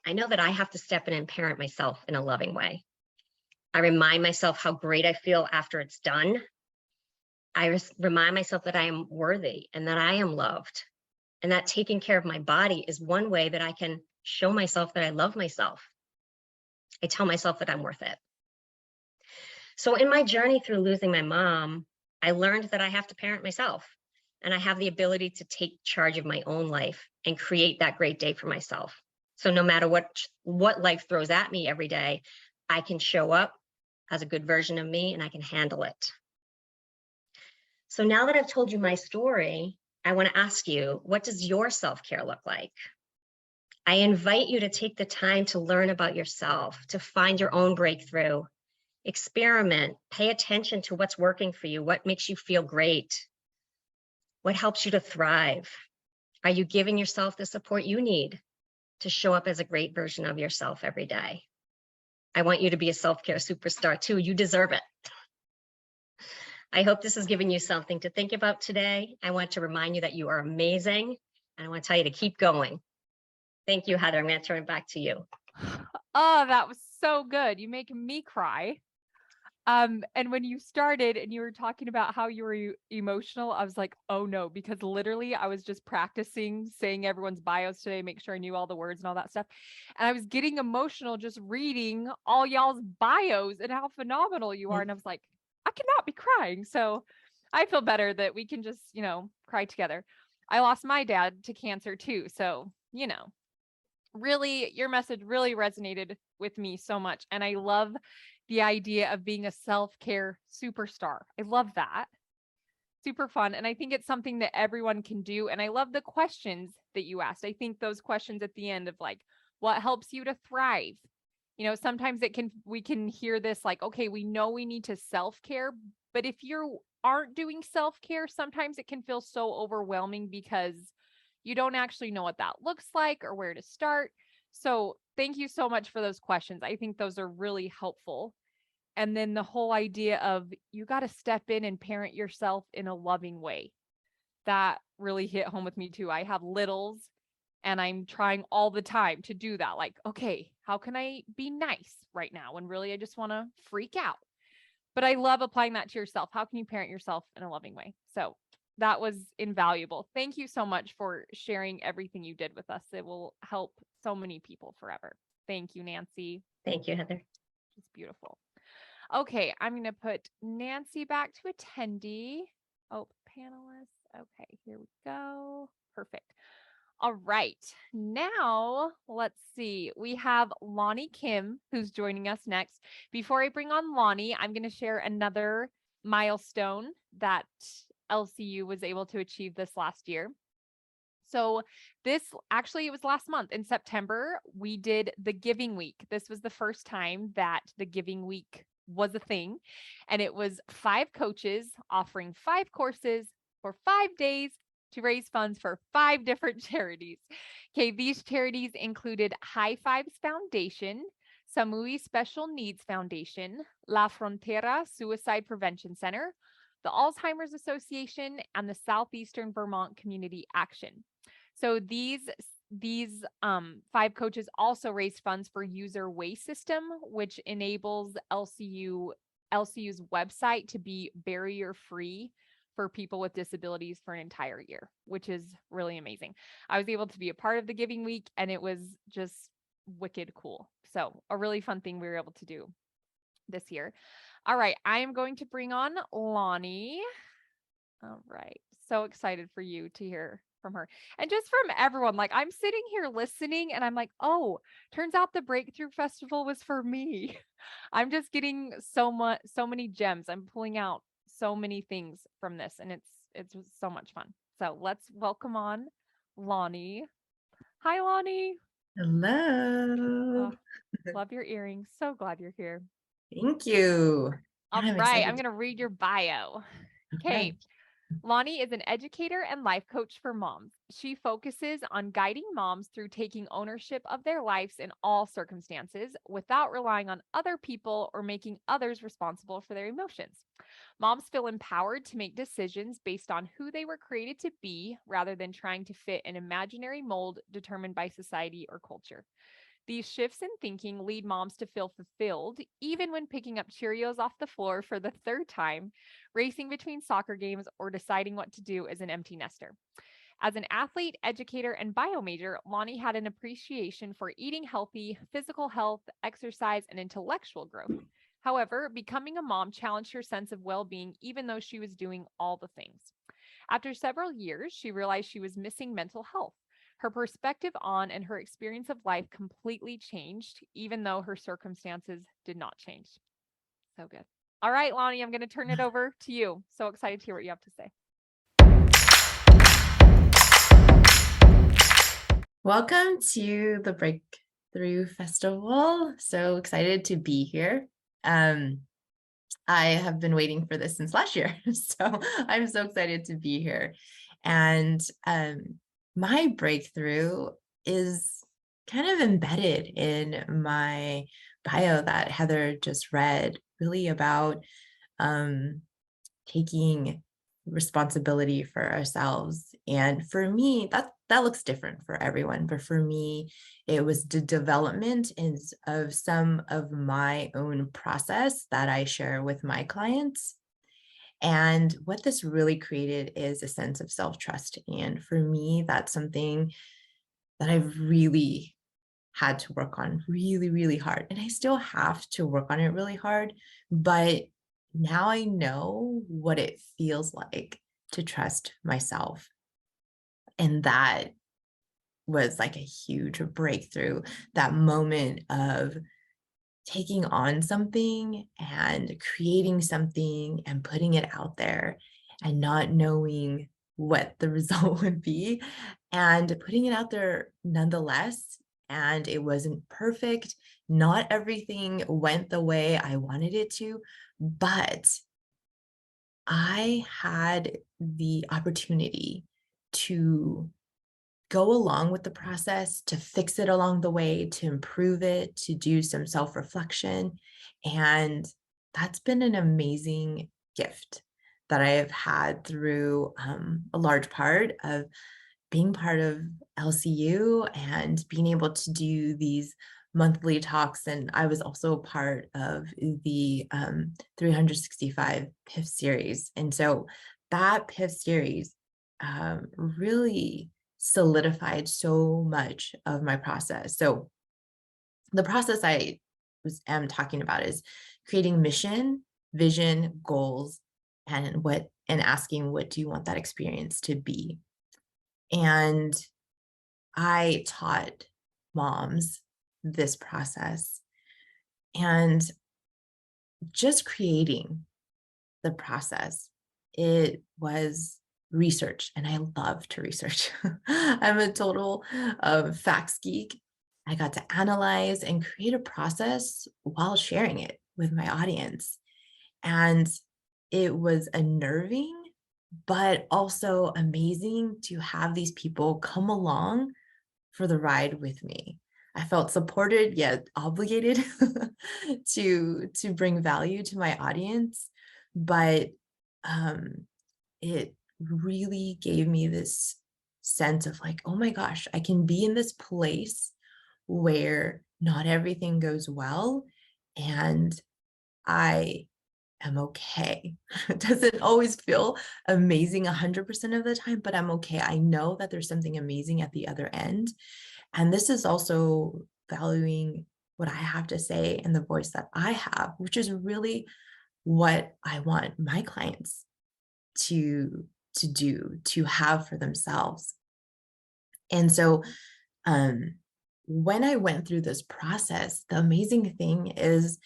Speaker 4: I know that I have to step in and parent myself in a loving way. I remind myself how great I feel after it's done. I remind myself that I am worthy and that I am loved, and that taking care of my body is one way that I can show myself that I love myself. I tell myself that I'm worth it. So in my journey through losing my mom, I learned that I have to parent myself, and I have the ability to take charge of my own life and create that great day for myself. So no matter what life throws at me every day, I can show up as a good version of me and I can handle it. So now that I've told you my story, I want to ask you, what does your self-care look like? I invite you to take the time to learn about yourself, to find your own breakthrough, experiment, pay attention to what's working for you, what makes you feel great, what helps you to thrive. Are you giving yourself the support you need to show up as a great version of yourself every day? I want you to be a self-care superstar too. You deserve it. I hope this has given you something to think about today. I want to remind you that you are amazing, and I want to tell you to keep going. Thank you, Heather. I'm going to turn it back to you.
Speaker 1: Oh, that was so good. You make me cry. And when you started and you were talking about how you were emotional, I was like, oh no, because literally I was just practicing saying everyone's bios today, make sure I knew all the words and all that stuff. And I was getting emotional just reading all y'all's bios and how phenomenal you are. And I was like, I cannot be crying. So I feel better that we can just, cry together. I lost my dad to cancer too. So, really, your message really resonated with me so much. And I love the idea of being a self-care superstar. I love that. Super fun. And I think it's something that everyone can do. And I love the questions that you asked. I think those questions at the end of like, what helps you to thrive? Sometimes we can hear this like, okay, we know we need to self-care, but if you aren't doing self-care, sometimes it can feel so overwhelming because you don't actually know what that looks like or where to start. So thank you so much for those questions. I think those are really helpful. And then the whole idea of you got to step in and parent yourself in a loving way. That really hit home with me too. I have littles and I'm trying all the time to do that. Like, okay, how can I be nice right now when really I just want to freak out? But I love applying that to yourself. How can you parent yourself in a loving way? So that was invaluable. Thank you so much for sharing everything you did with us. It will help so many people forever. Thank you, Nancy.
Speaker 4: Thank you, Heather.
Speaker 1: It's beautiful. Okay, I'm going to put Nancy back to attendee. Oh, panelists. Okay, here we go. Perfect. All right. Now, let's see. We have Lani Kim, who's joining us next. Before I bring on Lani, I'm going to share another milestone that LCU was able to achieve this last year. So it was last month in September, we did the Giving Week. This was the first time that the Giving Week was a thing. And it was 5 coaches offering 5 courses for 5 days to raise funds for 5 different charities. Okay, these charities included High Fives Foundation, Samui Special Needs Foundation, La Frontera Suicide Prevention Center, the Alzheimer's Association, and the Southeastern Vermont Community Action. So these 5 coaches also raised funds for User Waste System, which enables LCU's website to be barrier-free for people with disabilities for an entire year, which is really amazing. I was able to be a part of the Giving Week, and it was just wicked cool. So a really fun thing we were able to do this year. All right, I am going to bring on Lani. All right, so excited for you to hear from her and just from everyone. Like, I'm sitting here listening and I'm like, oh, turns out the Breakthrough Festival was for me. I'm just getting so many gems. I'm pulling out so many things from this, and it's so much fun. So let's welcome on Lani. Hi, Lani.
Speaker 5: Hello.
Speaker 1: Love your earrings. So glad you're here.
Speaker 5: Thank you.
Speaker 1: All
Speaker 5: I'm
Speaker 1: right,
Speaker 5: excited.
Speaker 1: I'm going to read your bio. Okay.
Speaker 5: Okay.
Speaker 1: Lani is an educator and life coach for moms. She focuses on guiding moms through taking ownership of their lives in all circumstances without relying on other people or making others responsible for their emotions. Moms feel empowered to make decisions based on who they were created to be rather than trying to fit an imaginary mold determined by society or culture. These shifts in thinking lead moms to feel fulfilled, even when picking up Cheerios off the floor for the 3rd time, racing between soccer games, or deciding what to do as an empty nester. As an athlete, educator, and bio major, Lani had an appreciation for eating healthy, physical health, exercise, and intellectual growth. However, becoming a mom challenged her sense of well-being, even though she was doing all the things. After several years, she realized she was missing mental health. Her perspective on and her experience of life completely changed, even though her circumstances did not change. So good. All right, Lani, I'm going to turn it over to you. So excited to hear what you have to say.
Speaker 5: Welcome to the Breakthrough Festival. So excited to be here. I have been waiting for this since last year. So I'm so excited to be here. And my breakthrough is kind of embedded in my bio that Heather just read, really about taking responsibility for ourselves. And for me, that looks different for everyone. But for me, it was the development of some of my own process that I share with my clients. And what this really created is a sense of self-trust. And for me, that's something that I've really had to work on really, really hard. And I still have to work on it really hard, but now I know what it feels like to trust myself. And that was like a huge breakthrough, that moment of taking on something and creating something and putting it out there and not knowing what the result would be and putting it out there nonetheless. And it wasn't perfect. Not everything went the way I wanted it to, but I had the opportunity to go along with the process, to fix it along the way, to improve it, to do some self-reflection. And that's been an amazing gift that I have had through a large part of being part of LCU and being able to do these monthly talks. And I was also a part of the 365 PIF series. And so that PIF series really solidified so much of my process. So the process I am talking about is creating mission, vision, goals, and asking, what do you want that experience to be? And I taught moms this process, and just creating the process, it was research, and I love to research. I'm a total facts geek. I got to analyze and create a process while sharing it with my audience. And it was unnerving, but also amazing to have these people come along for the ride with me. I felt supported yet obligated to bring value to my audience, but it really gave me this sense of like, oh my gosh, I can be in this place where not everything goes well, and I am okay. It doesn't always feel amazing 100% of the time, but I'm okay. I know that there's something amazing at the other end. And this is also valuing what I have to say and the voice that I have, which is really what I want my clients to do, to have for themselves. And so when I went through this process, the amazing thing is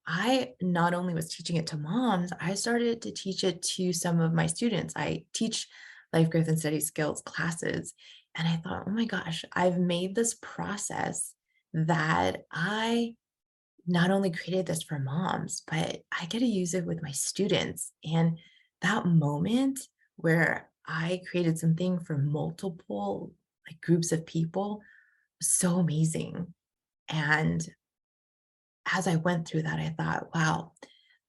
Speaker 5: I not only was teaching it to moms, I started to teach it to some of my students. I teach life growth and study skills classes. And I thought, oh my gosh, I've made this process that I not only created this for moms, but I get to use it with my students. And that moment where I created something for multiple like groups of people was so amazing. And as I went through that, I thought, wow,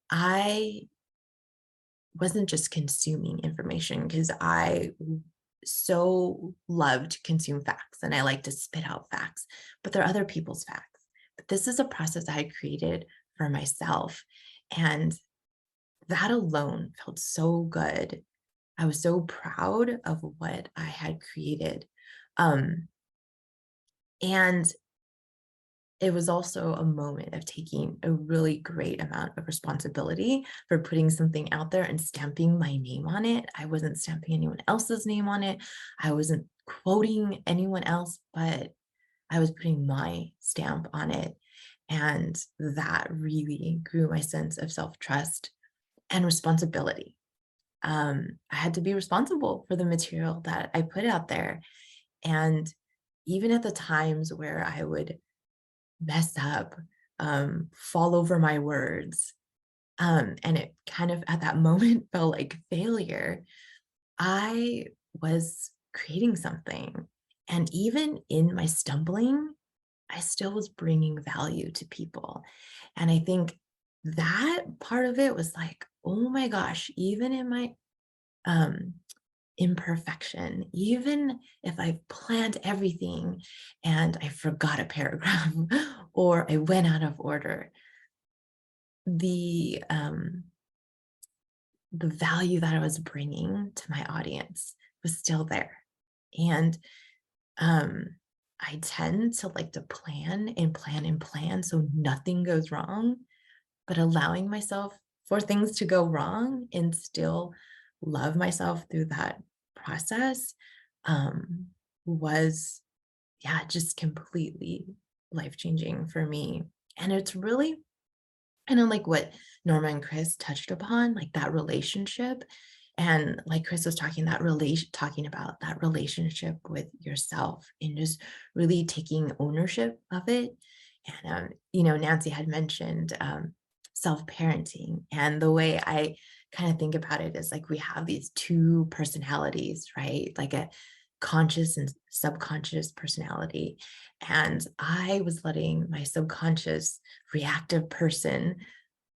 Speaker 5: I wasn't just consuming information, because I so love to consume facts and I like to spit out facts, but they're other people's facts. But this is a process I had created for myself. And that alone felt so good. I was so proud of what I had created. And it was also a moment of taking a really great amount of responsibility for putting something out there and stamping my name on it. I wasn't stamping anyone else's name on it. I wasn't quoting anyone else, but I was putting my stamp on it. And that really grew my sense of self-trust and responsibility. I had to be responsible for the material that I put out there. And even at the times where I would mess up, fall over my words, and it kind of at that moment felt like failure, I was creating something. And even in my stumbling, I still was bringing value to people. And I think that part of it was like, oh my gosh, even in my um, imperfection, even if I've planned everything and I forgot a paragraph or I went out of order, the value that I was bringing to my audience was still there. And I tend to like to plan and plan and plan so nothing goes wrong, but allowing myself for things to go wrong and still love myself through that process was, yeah, just completely life-changing for me. And it's really kind of like what Norma and Chris touched upon, like that relationship. And like Chris was talking about that relationship with yourself and just really taking ownership of it. And Nancy had mentioned self-parenting, and the way I kind of think about it is like we have these two personalities, right? Like a conscious and subconscious personality. And I was letting my subconscious reactive person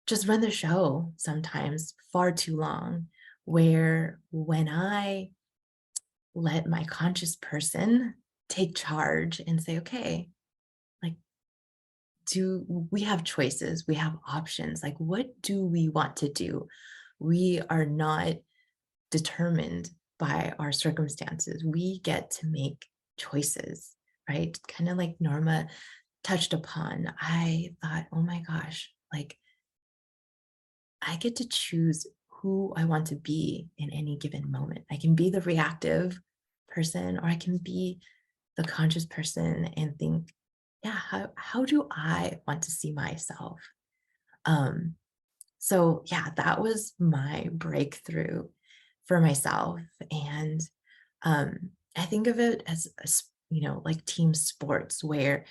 Speaker 5: just run the show sometimes far too long, where when I let my conscious person take charge and say, okay, like, do we have choices? We have options. Like, what do we want to do? We are not determined by our circumstances. We get to make choices, right? Kind of like Norma touched upon. I thought, oh my gosh, like I get to choose who I want to be in any given moment. I can be the reactive person, or I can be the conscious person and think, yeah, how do I want to see myself? Um, so yeah, that was my breakthrough for myself. And I think of it as, like team sports, where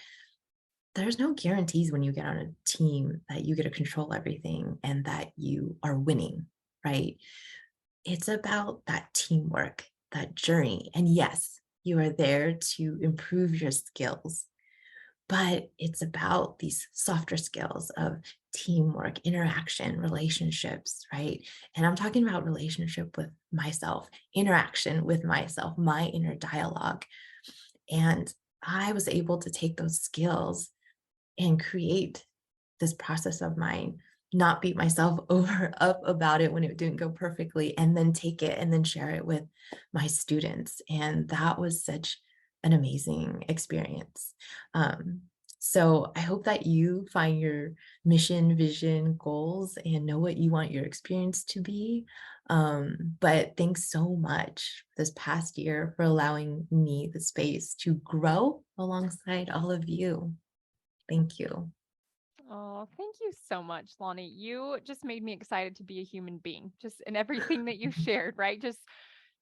Speaker 5: there's no guarantees when you get on a team that you get to control everything and that you are winning, right? It's about that teamwork, that journey. And yes, you are there to improve your skills, but it's about these softer skills of teamwork, interaction, relationships, right? And I'm talking about relationship with myself, interaction with myself, my inner dialogue. And I was able to take those skills and create this process of mine, not beat myself over up about it when it didn't go perfectly, and then take it and then share it with my students. And that was such an amazing experience. So I hope that you find your mission, vision, goals, and know what you want your experience to be. But thanks so much this past year for allowing me the space to grow alongside all of you. Thank you.
Speaker 1: Oh, thank you so much, Lani. You just made me excited to be a human being, just in everything that you shared, right? Just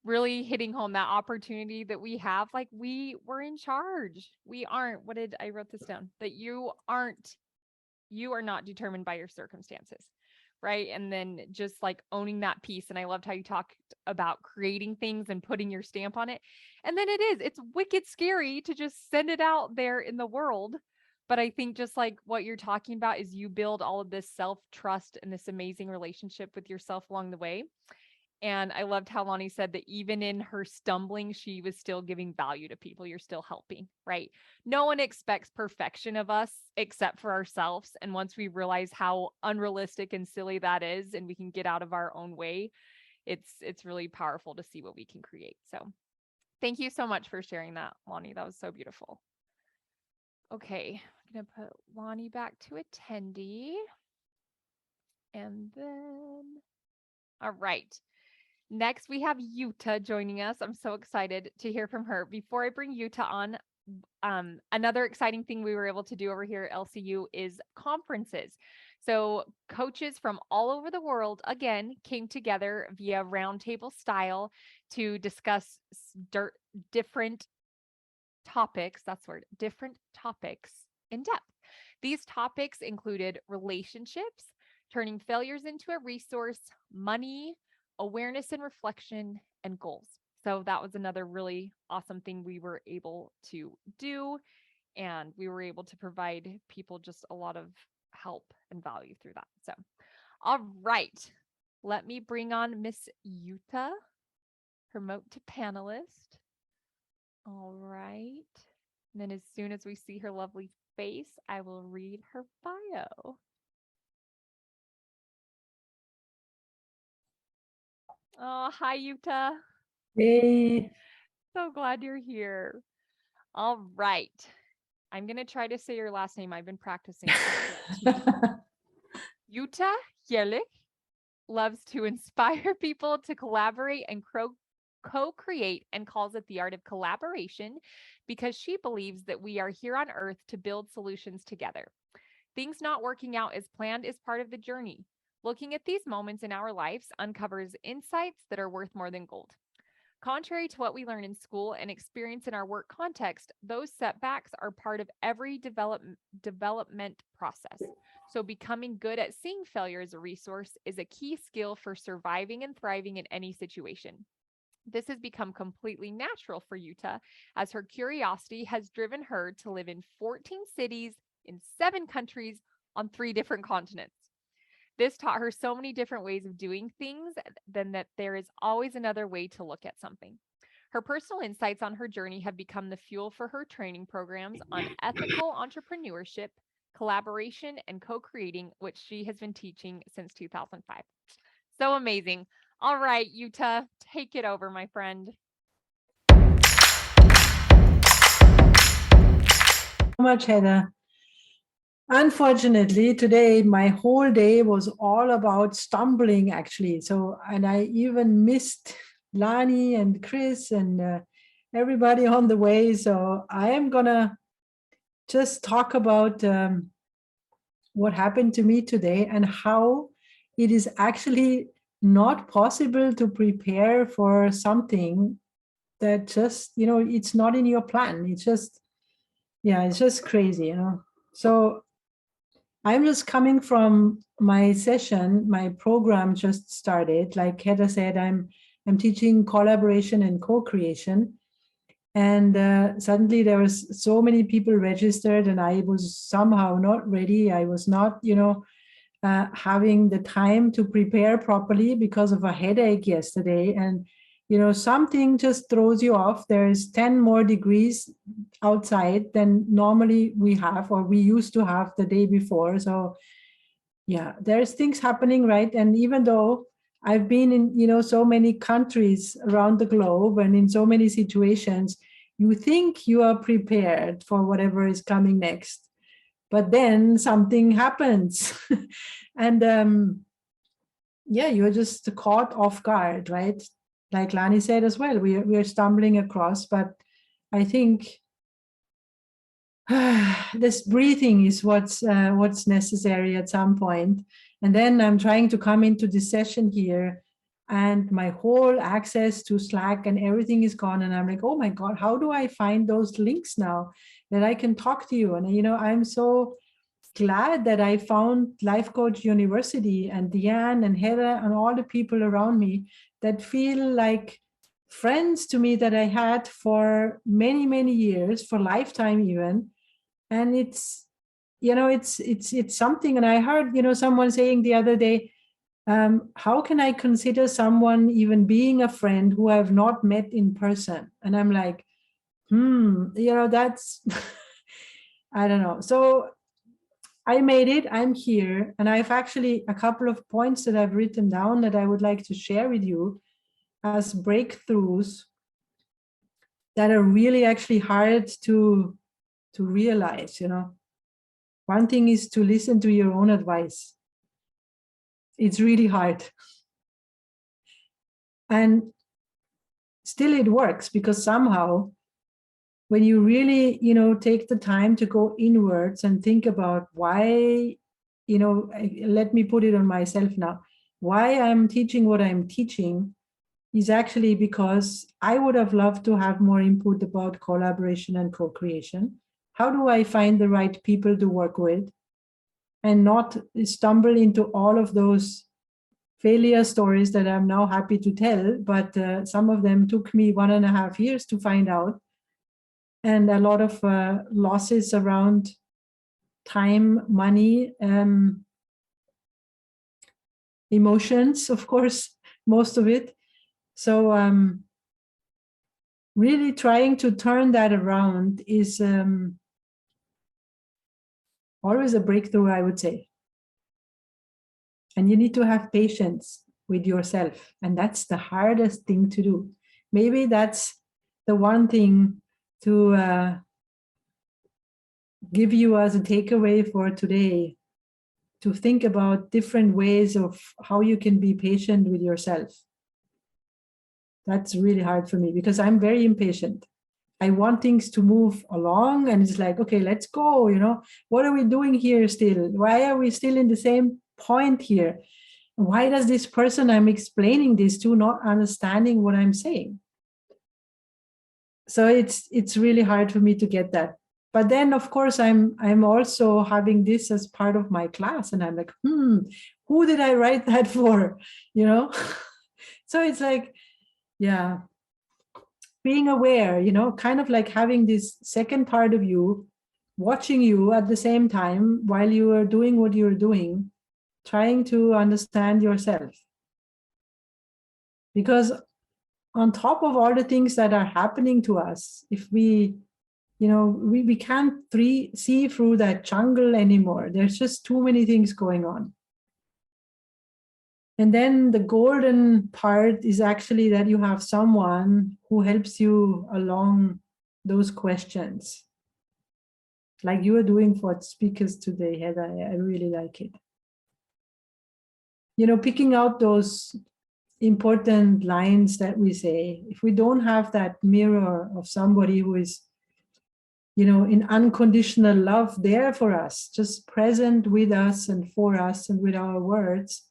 Speaker 1: really hitting home that opportunity that we have. Like we were in charge. We aren't, what did I wrote this down? That you are not determined by your circumstances, right? And then just like owning that piece. And I loved how you talked about creating things and putting your stamp on it. And then it's wicked scary to just send it out there in the world. But I think just like what you're talking about is you build all of this self-trust and this amazing relationship with yourself along the way. And I loved how Lani said that even in her stumbling, she was still giving value to people. You're still helping, right? No one expects perfection of us except for ourselves. And once we realize how unrealistic and silly that is, and we can get out of our own way, it's really powerful to see what we can create. So thank you so much for sharing that, Lani. That was so beautiful. Okay, I'm going to put Lani back to attendee. And then, all right. Next, we have Jutta joining us. I'm so excited to hear from her. Before I bring Jutta on, another exciting thing we were able to do over here at LCU is conferences. So coaches from all over the world, again, came together via roundtable style to discuss different topics, different topics in depth. These topics included relationships, turning failures into a resource, money, awareness and reflection, and goals. So that was another really awesome thing we were able to do. And we were able to provide people just a lot of help and value through that. So, all right. let me bring on Miss Jutta, promote to panelist. All right. And then as soon as we see her lovely face, I will read her bio. Oh, hi, Jutta.
Speaker 6: Hey.
Speaker 1: So glad you're here. All right. I'm going to try to say your last name. I've been practicing. Jutta Jerlich loves to inspire people to collaborate and co-create and calls it the art of collaboration because she believes that we are here on earth to build solutions together. Things not working out as planned is part of the journey. Looking at these moments in our lives uncovers insights that are worth more than gold. Contrary to what we learn in school and experience in our work context, those setbacks are part of every development process. So becoming good at seeing failure as a resource is a key skill for surviving and thriving in any situation. This has become completely natural for Jutta, as her curiosity has driven her to live in 14 cities in 7 countries on 3 different continents. This taught her so many different ways of doing things than that there is always another way to look at something. Her personal insights on her journey have become the fuel for her training programs on ethical entrepreneurship, collaboration, and co-creating, which she has been teaching since 2005. So amazing. All right, Jutta, take it over, my friend.
Speaker 6: So much, Heather. Unfortunately, today my whole day was all about stumbling, actually. So, and I even missed Lani and Chris and everybody on the way. So I am gonna just talk about what happened to me today and how it is actually not possible to prepare for something that just, it's not in your plan. It's just, it's just crazy, So I'm just coming from my session. My program just started. Like Heather said, I'm teaching collaboration and co-creation. And suddenly there was so many people registered and I was somehow not ready. I was not, having the time to prepare properly because of a headache yesterday. And, something just throws you off. There's 10 more degrees outside than normally we have, or we used to have the day before. So yeah, there's things happening, right? And even though I've been in, so many countries around the globe and in so many situations, you think you are prepared for whatever is coming next. But then something happens. And you're just caught off guard, right? Like Lani said as well, we are stumbling across, but I think this breathing is what's necessary at some point. And then I'm trying to come into this session here and my whole access to Slack and everything is gone. And I'm like, oh my God, how do I find those links now that I can talk to you? And, I'm so glad that I found Life Coach University and Deanne and Heather and all the people around me that feel like friends to me that I had for many, many years, for lifetime even. And it's something. And I heard, someone saying the other day, how can I consider someone even being a friend who I've not met in person? And I'm like, that's, I don't know. So I made it, I'm here. And I've actually a couple of points that I've written down that I would like to share with you as breakthroughs that are really actually hard to realize, One thing is to listen to your own advice. It's really hard. And still it works because somehow when you really, take the time to go inwards and think about why, let me put it on myself now, why I'm teaching what I'm teaching is actually because I would have loved to have more input about collaboration and co-creation. How do I find the right people to work with and not stumble into all of those failure stories that I'm now happy to tell, but some of them took me 1.5 years to find out. And a lot of losses around time, money. emotions, of course, most of it. So really trying to turn that around is always a breakthrough, I would say. And you need to have patience with yourself. And that's the hardest thing to do. Maybe that's the one thing to give you as a takeaway for today, to think about different ways of how you can be patient with yourself. That's really hard for me because I'm very impatient. I want things to move along and it's like, okay, let's go, what are we doing here still? Why are we still in the same point here? Why does this person I'm explaining this to not understanding what I'm saying? So it's really hard for me to get that. But then, of course, I'm also having this as part of my class, and I'm like, who did I write that for? So it's like, yeah, being aware, kind of like having this second part of you watching you at the same time while you are doing what you're doing, trying to understand yourself. Because on top of all the things that are happening to us, if we can't see through that jungle anymore. There's just too many things going on. And then the golden part is actually that you have someone who helps you along those questions. Like you are doing for speakers today, Heather. I really like it. Picking out those important lines that we say. If we don't have that mirror of somebody who is in unconditional love there for us, just present with us and for us and with our words,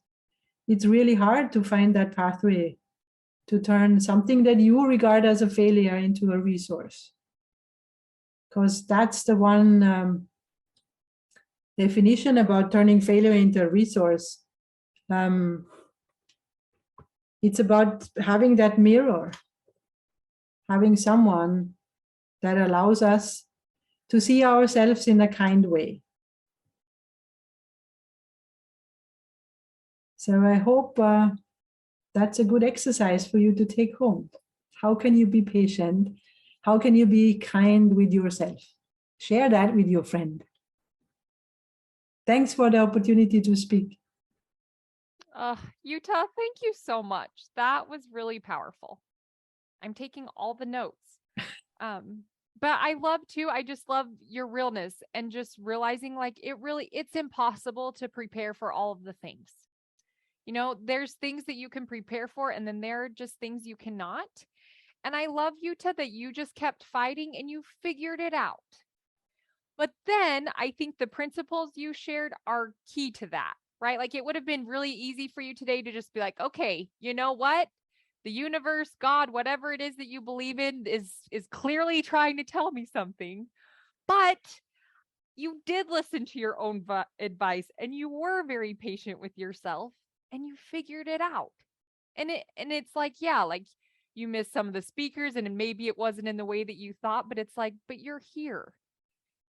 Speaker 6: it's really hard to find that pathway to turn something that you regard as a failure into a resource. Because that's the one definition about turning failure into a resource. It's about having that mirror, having someone that allows us to see ourselves in a kind way. So I hope that's a good exercise for you to take home. How can you be patient? How can you be kind with yourself? Share that with your friend. Thanks for the opportunity to speak.
Speaker 1: Jutta, thank you so much. That was really powerful. I'm taking all the notes. But I just love your realness and just realizing like it's impossible to prepare for all of the things. There's things that you can prepare for, and then there are just things you cannot. And I love, Jutta, that you just kept fighting and you figured it out. But then I think the principles you shared are key to that, right? Like it would have been really easy for you today to just be like, okay, you know what? The universe, God, whatever it is that you believe in is clearly trying to tell me something. But you did listen to your own advice and you were very patient with yourself and you figured it out. And it's like, yeah, like you missed some of the speakers and maybe it wasn't in the way that you thought, but it's like, but you're here.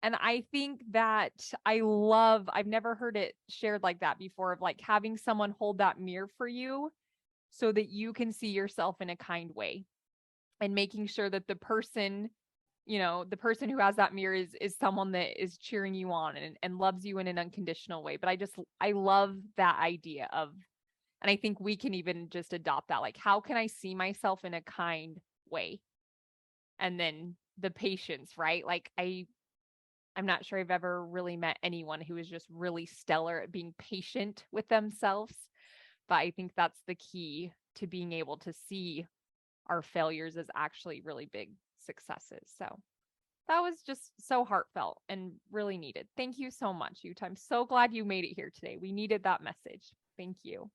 Speaker 1: And I think that I've never heard it shared like that before, of like having someone hold that mirror for you so that you can see yourself in a kind way, and making sure that the person who has that mirror is someone that is cheering you on and loves you in an unconditional way. But I love that idea of, and I think we can even just adopt that. Like, how can I see myself in a kind way? And then the patience, right? Like I'm not sure I've ever really met anyone who is just really stellar at being patient with themselves. But I think that's the key to being able to see our failures as actually really big successes. So that was just so heartfelt and really needed. Thank you so much, Jutta. I'm so glad you made it here today. We needed that message. Thank you.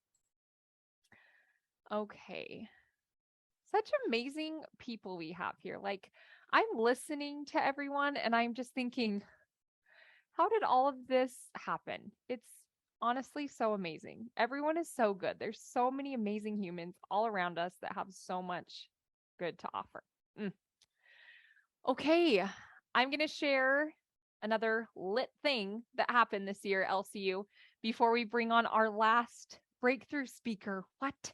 Speaker 1: Okay. Such amazing people we have here. Like, I'm listening to everyone and I'm just thinking, how did all of this happen? It's honestly so amazing. Everyone is so good. There's so many amazing humans all around us that have so much good to offer. Okay, I'm going to share another lit thing that happened this year at LCU before we bring on our last breakthrough speaker. What?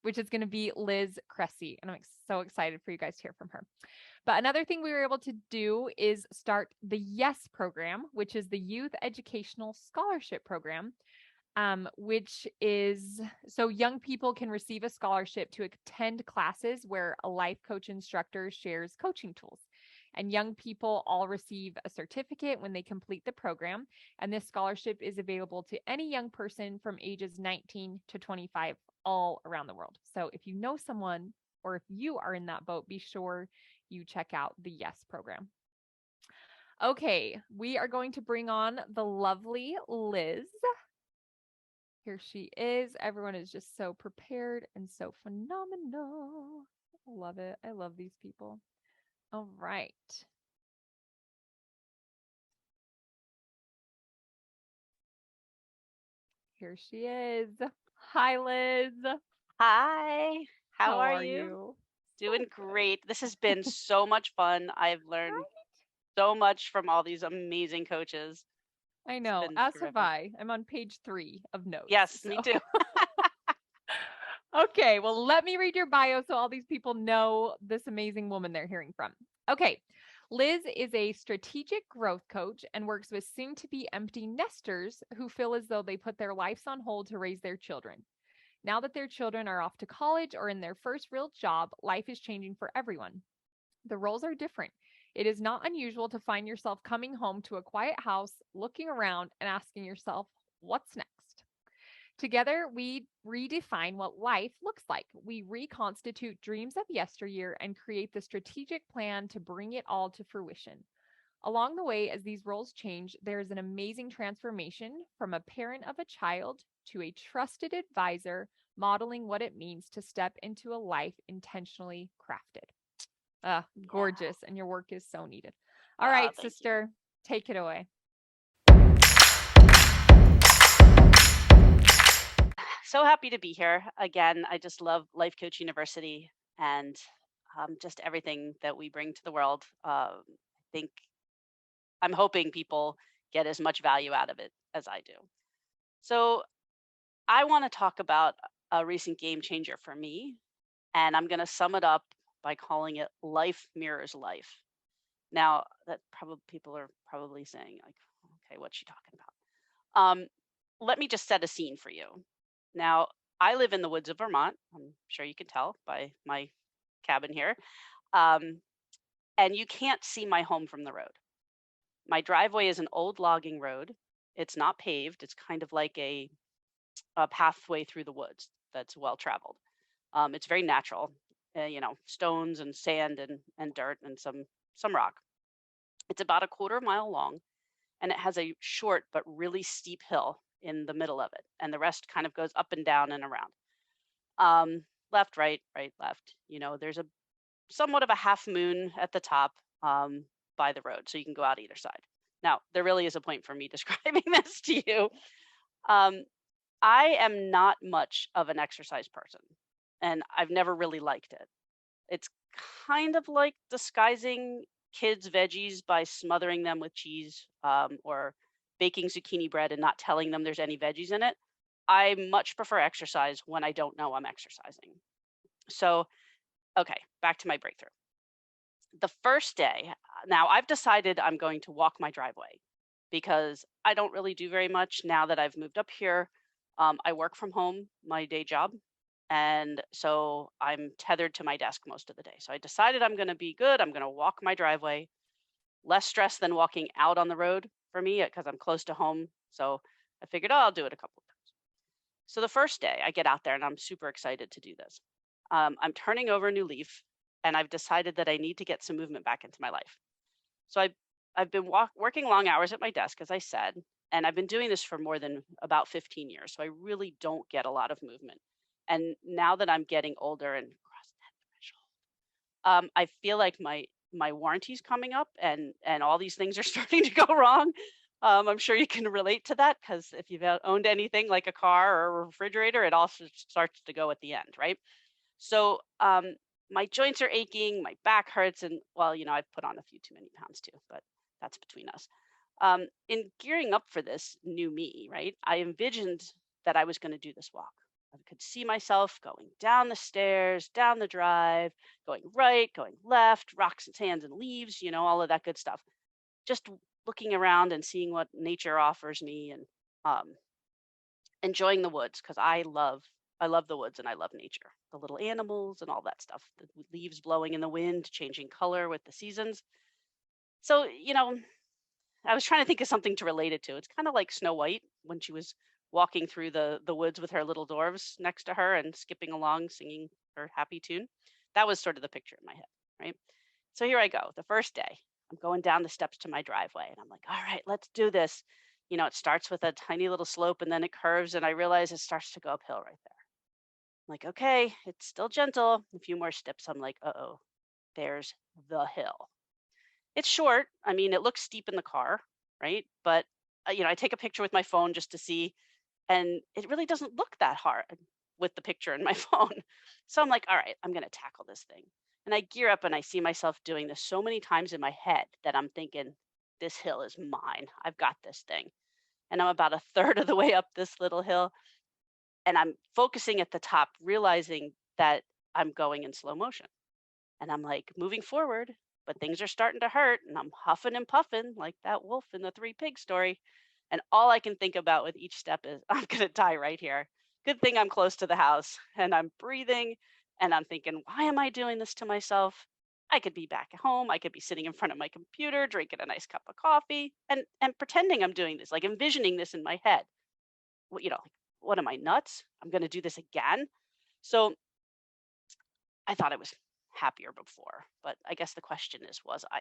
Speaker 1: Which is going to be Liz Cresci. And I'm so excited for you guys to hear from her. But another thing we were able to do is start the YES program, which is the Youth Educational Scholarship Program, which is so young people can receive a scholarship to attend classes where a life coach instructor shares coaching tools. And young people all receive a certificate when they complete the program. And this scholarship is available to any young person from ages 19 to 25 all around the world. So if you know someone or if you are in that boat, be sure you check out the YES program. Okay, we are going to bring on the lovely Liz. Here she is. Everyone is just so prepared and so phenomenal. I love it. I love these people. All right. Here she is. Hi, Liz.
Speaker 7: Hi, how are you?
Speaker 1: you?
Speaker 7: Doing great. This has been so much fun. I've learned so much from all these amazing coaches.
Speaker 1: I know,
Speaker 7: been
Speaker 1: as
Speaker 7: terrific.
Speaker 1: have I. I'm on page 3 of notes.
Speaker 7: Yes, me too.
Speaker 1: Okay, well, let me read your bio so all these people know this amazing woman they're hearing from. Okay, Liz is a strategic growth coach and works with soon-to-be empty nesters who feel as though they put their lives on hold to raise their children. Now that their children are off to college or in their first real job, life is changing for everyone. The roles are different. It is not unusual to find yourself coming home to a quiet house, looking around and asking yourself, what's next? Together, we redefine what life looks like. We reconstitute dreams of yesteryear and create the strategic plan to bring it all to fruition. Along the way, as these roles change, there is an amazing transformation from a parent of a child to a trusted advisor, modeling what it means to step into a life intentionally crafted. Gorgeous. And your work is so needed. All right,
Speaker 7: Thank you.
Speaker 1: sister, take it away.
Speaker 7: So happy to be here again. I just love Life Coach University and just everything that we bring to the world. I'm hoping people get as much value out of it as I do. So I want to talk about a recent game changer for me, and I'm going to sum it up by calling it Life Mirrors Life. Now, that probably people are probably saying, like, okay, what's she talking about? Let me just set a scene for you. Now, I live in the woods of Vermont. I'm sure you can tell by my cabin here. And you can't see my home from the road. My driveway is an old logging road. It's not paved. It's kind of like a pathway through the woods that's well traveled. It's very natural, stones and sand and dirt and some rock. It's about a quarter mile long, and it has a short but really steep hill in the middle of it, and the rest kind of goes up and down and around. Left, right, left. There's a somewhat of a half moon at the top by the road, so you can go out either side. Now, there really is a point for me describing this to you. I am not much of an exercise person, and I've never really liked it. It's kind of like disguising kids' veggies by smothering them with cheese or baking zucchini bread and not telling them there's any veggies in it. I much prefer exercise when I don't know I'm exercising. So, okay, back to my breakthrough. The first day, now I've decided I'm going to walk my driveway because I don't really do very much now that I've moved up here. I work from home, my day job, and so I'm tethered to my desk most of the day. So I decided I'm going to be good. I'm going to walk my driveway. Less stress than walking out on the road for me because I'm close to home. So I figured, I'll do it a couple of times. So the first day I get out there and I'm super excited to do this. I'm turning over a new leaf and I've decided that I need to get some movement back into my life. So I've been working long hours at my desk, as I said, and I've been doing this for more than about 15 years. So I really don't get a lot of movement. And now that I'm getting older and crossed that threshold, I feel like my warranty's coming up and all these things are starting to go wrong. I'm sure you can relate to that because if you've owned anything like a car or a refrigerator, it also starts to go at the end, right? So my joints are aching, my back hurts, and well, I've put on a few too many pounds too, but that's between us. In gearing up for this new me, right, I envisioned that I was going to do this walk. I could see myself going down the stairs, down the drive, going right, going left, rocks and sands and leaves, all of that good stuff. Just looking around and seeing what nature offers me, and enjoying the woods, because I love the woods and I love nature, the little animals and all that stuff, the leaves blowing in the wind, changing color with the seasons. So, I was trying to think of something to relate it to. It's kind of like Snow White when she was walking through the woods with her little dwarves next to her and skipping along, singing her happy tune. That was sort of the picture in my head, right? So here I go. The first day, I'm going down the steps to my driveway, and I'm like, all right, let's do this. It starts with a tiny little slope, and then it curves, and I realize it starts to go uphill right there. I'm like, okay, it's still gentle. A few more steps. I'm like, uh-oh, there's the hill. It's short. I mean, it looks steep in the car, right? But, I take a picture with my phone just to see, and it really doesn't look that hard with the picture in my phone. So I'm like, all right, I'm going to tackle this thing. And I gear up, and I see myself doing this so many times in my head that I'm thinking, this hill is mine. I've got this thing. And I'm about a third of the way up this little hill, and I'm focusing at the top, realizing that I'm going in slow motion. And I'm like moving forward, but things are starting to hurt, and I'm huffing and puffing like that wolf in the Three Pigs story. And all I can think about with each step is, I'm going to die right here. Good thing I'm close to the house, and I'm breathing, and I'm thinking, why am I doing this to myself? I could be back at home. I could be sitting in front of my computer, drinking a nice cup of coffee, and pretending I'm doing this, like envisioning this in my head. Well, what am I, nuts? I'm going to do this again. So I thought I was happier before, but I guess the question is, was I?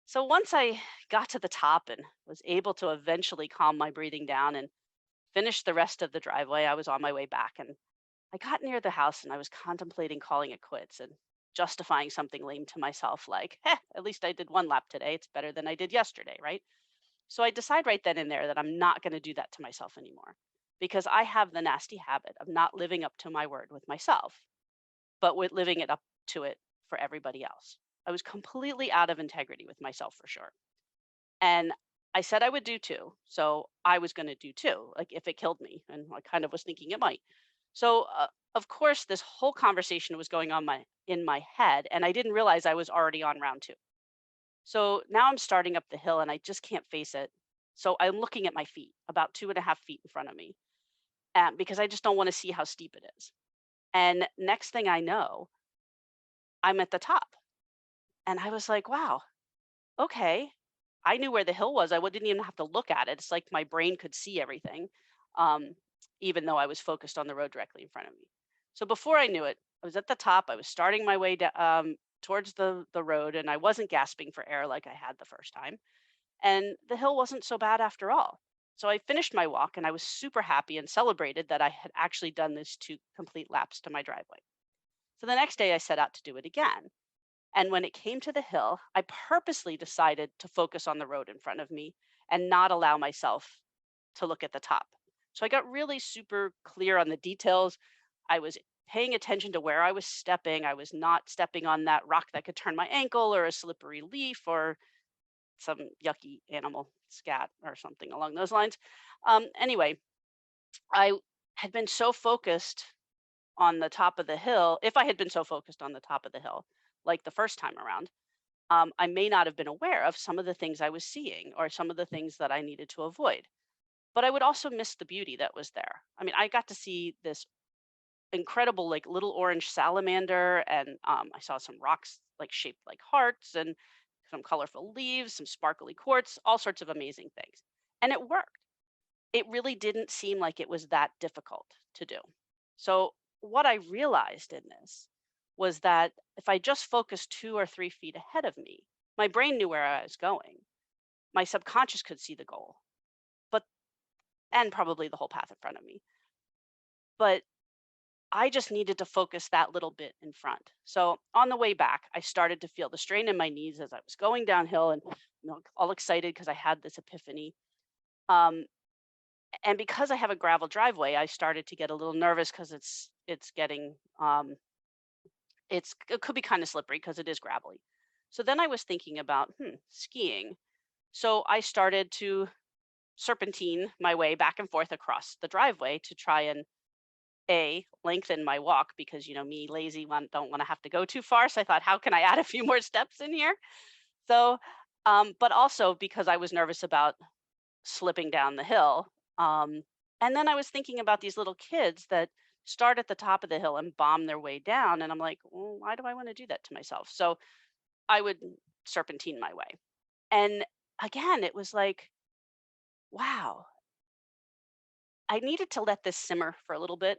Speaker 7: So once I got to the top and was able to eventually calm my breathing down and finish the rest of the driveway, I was on my way back, and I got near the house, and I was contemplating calling it quits and justifying something lame to myself, like, at least I did one lap today. It's better than I did yesterday, right? So I decide right then and there that I'm not going to do that to myself anymore, because I have the nasty habit of not living up to my word with myself, but with living it up to it for everybody else. I was completely out of integrity with myself, for sure. And I said I would do too. So I was going to do too, like if it killed me. And I kind of was thinking it might. So of course, this whole conversation was going on in my head, and I didn't realize I was already on round 2. So now I'm starting up the hill, and I just can't face it. So I'm looking at my feet, about 2.5 feet in front of me, because I just don't want to see how steep it is. And next thing I know, I'm at the top. And I was like, wow, okay. I knew where the hill was. I didn't even have to look at it. It's like my brain could see everything, even though I was focused on the road directly in front of me. So before I knew it, I was at the top. I was starting my way towards the road, and I wasn't gasping for air like I had the first time. And the hill wasn't so bad after all. So I finished my walk, and I was super happy and celebrated that I had actually done this 2 complete laps to my driveway. So the next day I set out to do it again. And when it came to the hill, I purposely decided to focus on the road in front of me and not allow myself to look at the top. So I got really super clear on the details. I was paying attention to where I was stepping. I was not stepping on that rock that could turn my ankle, or a slippery leaf, or some yucky animal scat or something along those lines. Anyway, I had been so focused on the top of the hill. If I had been so focused on the top of the hill, like the first time around, I may not have been aware of some of the things I was seeing, or some of the things that I needed to avoid. But I would also miss the beauty that was there. I mean, I got to see this incredible, like, little orange salamander, and I saw some rocks like shaped like hearts, and some colorful leaves, some sparkly quartz, all sorts of amazing things. And it worked. It really didn't seem like it was that difficult to do. So what I realized in this was that if I just focused 2 or 3 feet ahead of me, my brain knew where I was going. My subconscious could see the goal, and probably the whole path in front of me. But I just needed to focus that little bit in front. So on the way back, I started to feel the strain in my knees as I was going downhill, and all excited because I had this epiphany. And because I have a gravel driveway, I started to get a little nervous because it's getting it could be kind of slippery because it is gravelly. So then I was thinking about skiing. So I started to serpentine my way back and forth across the driveway to try and lengthen my walk, because me, lazy one, don't want to have to go too far. So I thought, how can I add a few more steps in here? So, but also because I was nervous about slipping down the hill. And then I was thinking about these little kids that start at the top of the hill and bomb their way down. And I'm like, well, why do I want to do that to myself? So I would serpentine my way. And again, it was like, wow, I needed to let this simmer for a little bit.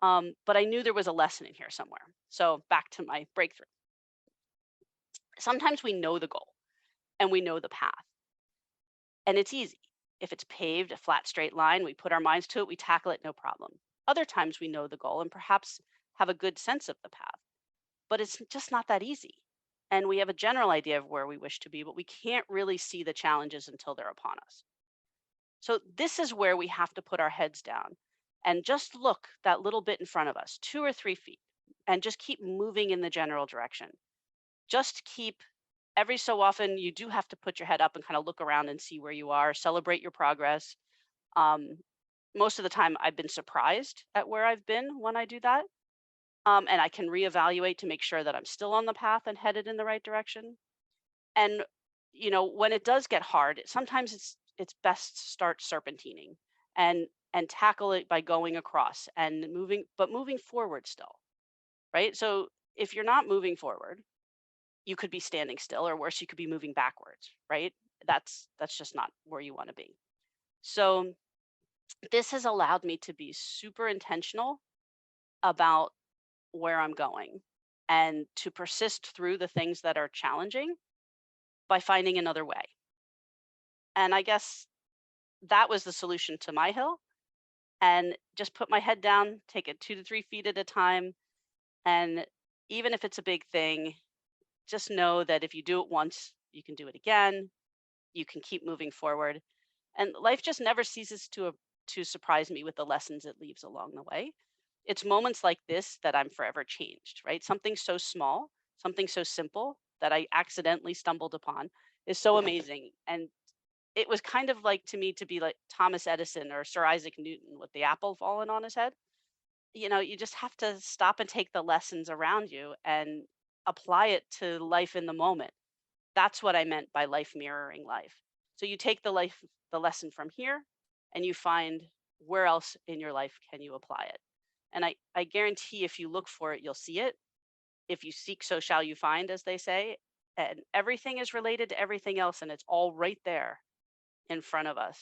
Speaker 7: But I knew there was a lesson in here somewhere. So back to my breakthrough. Sometimes we know the goal and we know the path, and it's easy. If it's paved, a flat, straight line, we put our minds to it, we tackle it, no problem. Other times we know the goal and perhaps have a good sense of the path, but it's just not that easy. And we have a general idea of where we wish to be, but we can't really see the challenges until they're upon us. So this is where we have to put our heads down and just look that little bit in front of us, 2 or 3 feet, and just keep moving in the general direction. Just keep, every so often, you do have to put your head up and kind of look around and see where you are, celebrate your progress. Most of the time, I've been surprised at where I've been when I do that. And I can reevaluate to make sure that I'm still on the path and headed in the right direction. And, when it does get hard, sometimes it's best to start serpentining and tackle it by going across and moving forward still, right? So if you're not moving forward, you could be standing still, or worse, you could be moving backwards, right? That's just not where you want to be. So this has allowed me to be super intentional about where I'm going and to persist through the things that are challenging by finding another way. And I guess that was the solution to my hill. And just put my head down, take it 2 to 3 feet at a time. And even if it's a big thing, just know that if you do it once, you can do it again. You can keep moving forward. And life just never ceases to surprise me with the lessons it leaves along the way. It's moments like this that I'm forever changed, right? Something so small, something so simple that I accidentally stumbled upon is so amazing. And it was kind of like, to me, to be like Thomas Edison or Sir Isaac Newton with the apple falling on his head. You just have to stop and take the lessons around you and apply it to life in the moment. That's what I meant by life mirroring life. So you take the lesson from here, and you find where else in your life can you apply it. And I guarantee if you look for it, you'll see it. If you seek, so shall you find, as they say. And everything is related to everything else, and it's all right there in front of us.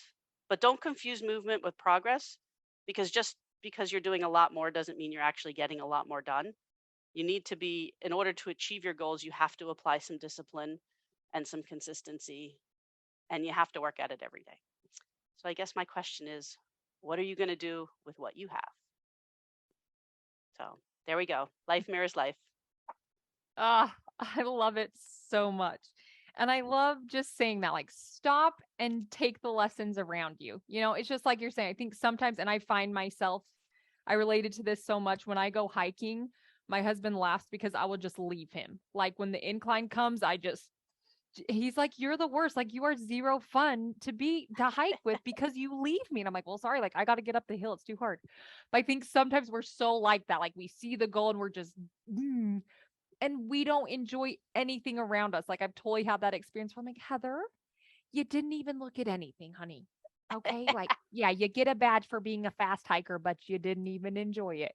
Speaker 7: But don't confuse movement with progress, because just because you're doing a lot more doesn't mean you're actually getting a lot more done. You need to be, in order to achieve your goals, you have to apply some discipline and some consistency, and you have to work at it every day. So I guess my question is, what are you going to do with what you have? So there we go. Life mirrors life.
Speaker 1: Ah, I love it so much. And I love just saying that, like, stop and take the lessons around you. It's just like you're saying. I think sometimes, and I find myself, I related to this so much when I go hiking. My husband laughs because I will just leave him. Like when the incline comes, he's like, you're the worst. Like, you are zero fun to hike with because you leave me. And I'm like, well, sorry. Like, I got to get up the hill. It's too hard. But I think sometimes we're so like that. Like, we see the goal and we're just, and we don't enjoy anything around us. Like, I've totally had that experience where I'm like, Heather, you didn't even look at anything, honey. Okay. Like, yeah, you get a badge for being a fast hiker, but you didn't even enjoy it,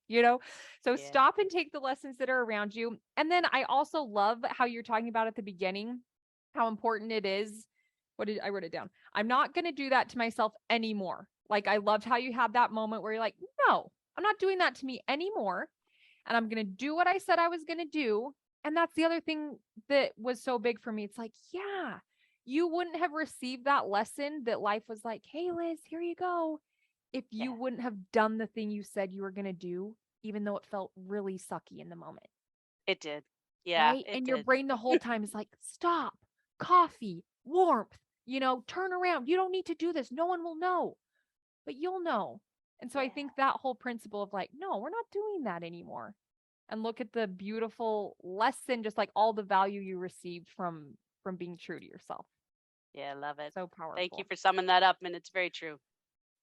Speaker 1: So
Speaker 7: Yeah.
Speaker 1: stop and take the lessons that are around you. And then I also love how you're talking about at the beginning, how important it is. I wrote it down. I'm not going to do that to myself anymore. Like, I loved how you had that moment where you're like, no, I'm not doing that to me anymore. And I'm going to do what I said I was going to do. And that's the other thing that was so big for me. It's like, yeah, you wouldn't have received that lesson that life was like, hey, Liz, here you go, if you wouldn't have done the thing you said you were going to do, even though it felt really sucky in the moment.
Speaker 7: It did. Yeah.
Speaker 1: Right? And your brain the whole time is like, stop, coffee, warmth, turn around. You don't need to do this. No one will know, but you'll know. And so I think that whole principle of like, no, we're not doing that anymore. And look at the beautiful lesson, just like all the value you received from being true to yourself.
Speaker 7: Yeah, love it.
Speaker 1: So powerful.
Speaker 7: Thank you for summing that up, and it's very true.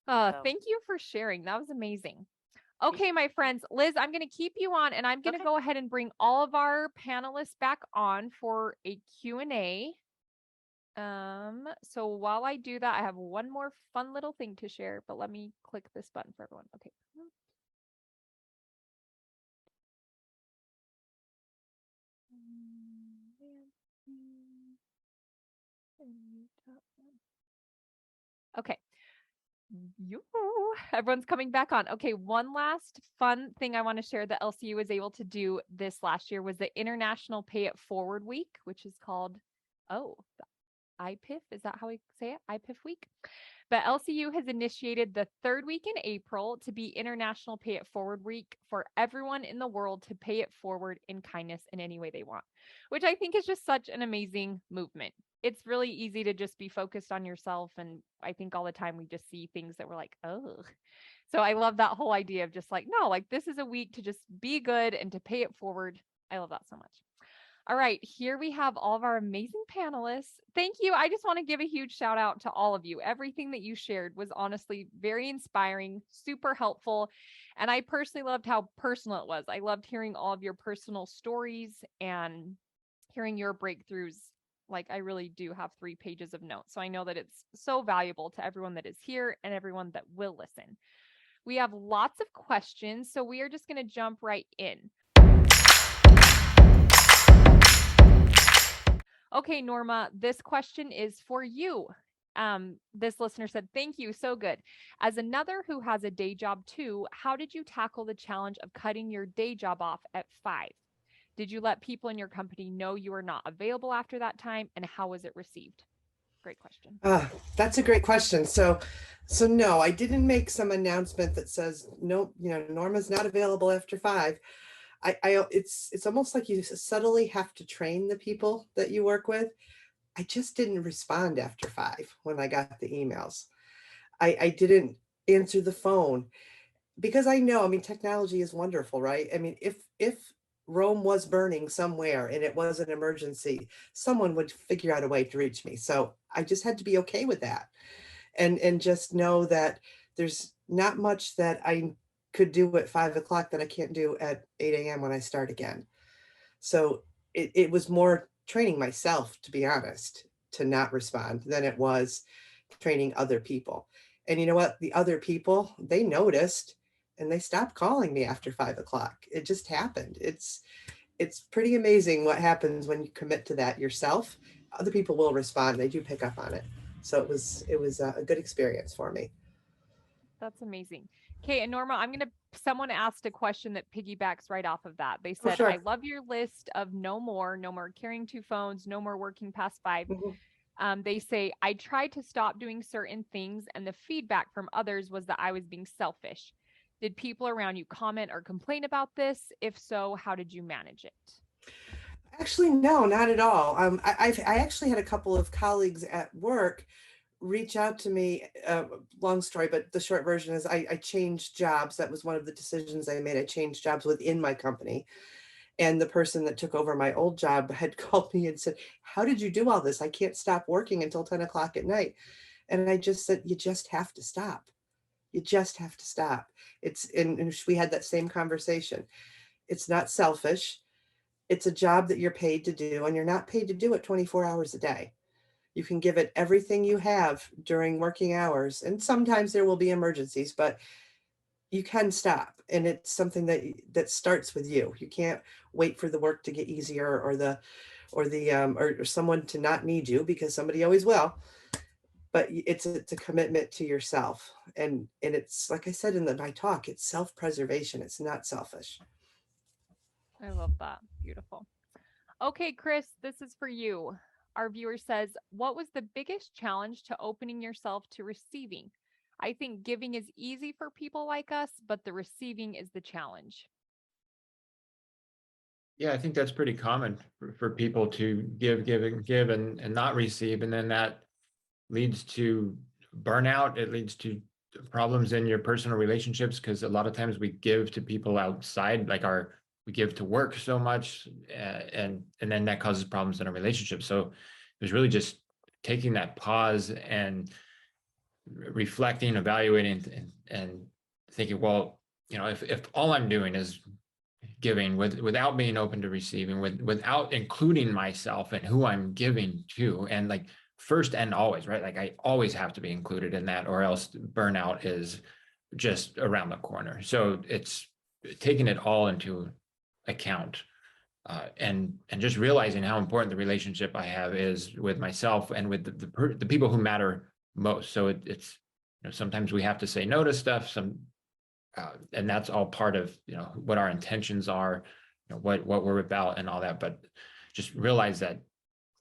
Speaker 7: So-
Speaker 1: Thank you for sharing. That was amazing. Okay, my friends, Liz, I'm going to keep you on, and I'm going to
Speaker 7: Okay.
Speaker 1: go ahead and bring all of our panelists back on for a Q&A. So while I do that, I have one more fun little thing to share, but let me click this button for everyone. Okay. Okay. Everyone's coming back on. Okay, one last fun thing I want to share that LCU was able to do this last year was the International Pay It Forward Week, which is called, the IPIF. Is that how we say it? IPIF week. But LCU has initiated the third week in April to be International Pay It Forward Week for everyone in the world to pay it forward in kindness in any way they want, which I think is just such an amazing movement. It's really easy to just be focused on yourself. And I think all the time we just see things that we're like, oh. So I love that whole idea of just like, no, like this is a week to just be good and to pay it forward. I love that so much. All right, here we have all of our amazing panelists. Thank you. I just want to give a huge shout out to all of you. Everything that you shared was honestly very inspiring, super helpful. And I personally loved how personal it was. I loved hearing all of your personal stories and hearing your breakthroughs. Like I really do have 3 pages of notes. So I know that it's so valuable to everyone that is here and everyone that will listen. We have lots of questions, so we are just going to jump right in. Okay, Norma, this question is for you. This listener said, thank you, so good. As another who has a day job too, how did you tackle the challenge of cutting your day job off at 5? Did you let people in your company know you were not available after that time, and how was it received? Great question.
Speaker 2: That's a great question. So no, I didn't make some announcement that says, nope, Norma's not available after 5. It's almost like you subtly have to train the people that you work with. I just didn't respond after 5 when I got the emails. I didn't answer the phone because I know, technology is wonderful, right? If Rome was burning somewhere and it was an emergency, someone would figure out a way to reach me. So I just had to be okay with that and just know that there's not much that I could do at 5 o'clock that I can't do at 8 a.m. when I start again. So it was more training myself, to be honest, to not respond than it was training other people. And you know what? The other people, they noticed and they stopped calling me after 5 o'clock. It just happened. It's pretty amazing what happens when you commit to that yourself. Other people will respond. They do pick up on it. So it was a good experience for me.
Speaker 1: That's amazing. Okay, and Norma, someone asked a question that piggybacks right off of that. They said,
Speaker 2: sure.
Speaker 1: I love your list of no more carrying 2 phones, no more working past 5.
Speaker 2: Mm-hmm.
Speaker 1: They say, I tried to stop doing certain things, and the feedback from others was that I was being selfish. Did people around you comment or complain about this? If so, how did you manage it?
Speaker 2: Actually, no, not at all. I actually had a couple of colleagues at work reach out to me. Long story, but the short version is I changed jobs. That was one of the decisions I made. I changed jobs within my company. And the person that took over my old job had called me and said, how did you do all this? I can't stop working until 10 o'clock at night. And I just said, you just have to stop. You just have to stop. And we had that same conversation. It's not selfish. It's a job that you're paid to do, and you're not paid to do it 24 hours a day. You can give it everything you have during working hours. And sometimes there will be emergencies, but you can stop. And it's something that starts with you. You can't wait for the work to get easier or someone to not need you, because somebody always will. But it's a commitment to yourself. And it's, like I said in my talk, it's self-preservation. It's not selfish.
Speaker 1: I love that. Beautiful. Okay, Chris, this is for you. Our viewer says, what was the biggest challenge to opening yourself to receiving? I think giving is easy for people like us, but the receiving is the challenge.
Speaker 3: Yeah, I think that's pretty common for people to give and not receive. And then that leads to burnout. It leads to problems in your personal relationships, because a lot of times we give to people outside, we give to work so much, and then that causes problems in our relationship. So it was really just taking that pause and reflecting, evaluating, and thinking, well, if all I'm doing is giving without being open to receiving, without including myself and who I'm giving to, and like first and always, right? Like I always have to be included in that, or else burnout is just around the corner. So it's taking it all into account, and just realizing how important the relationship I have is with myself and with the people who matter most. So it's sometimes we have to say no to stuff, and that's all part of what our intentions are, what we're about and all that. But just realize that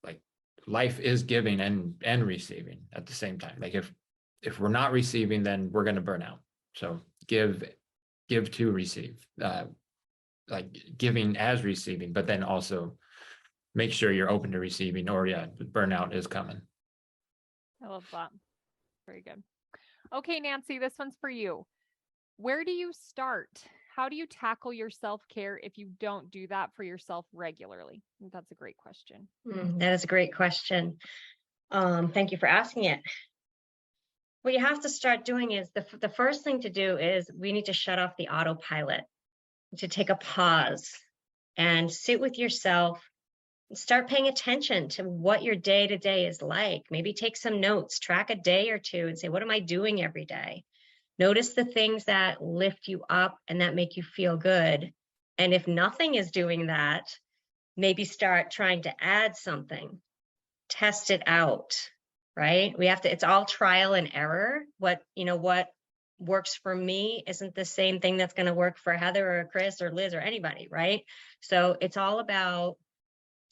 Speaker 3: like life is giving and receiving at the same time. Like if we're not receiving, then we're going to burn out. So give to receive, like giving as receiving, but then also make sure you're open to receiving, or burnout is coming.
Speaker 1: I love that. Very good. Okay, Nancy, this one's for you. Where do you start? How do you tackle your self-care if you don't do that for yourself regularly? I think that's a great question.
Speaker 4: That is a great question. Thank you for asking it. What you have to start doing is the first thing to do is we need to shut off the autopilot, to take a pause and sit with yourself. Start paying attention to what your day-to-day is like. Maybe take some notes, track a day or two and say, what am I doing every day? Notice the things that lift you up and that make you feel good. And if nothing is doing that, maybe start trying to add something, test it out, right? It's all trial and error. What works for me isn't the same thing that's going to work for Heather or Chris or Liz or anybody, right? So it's all about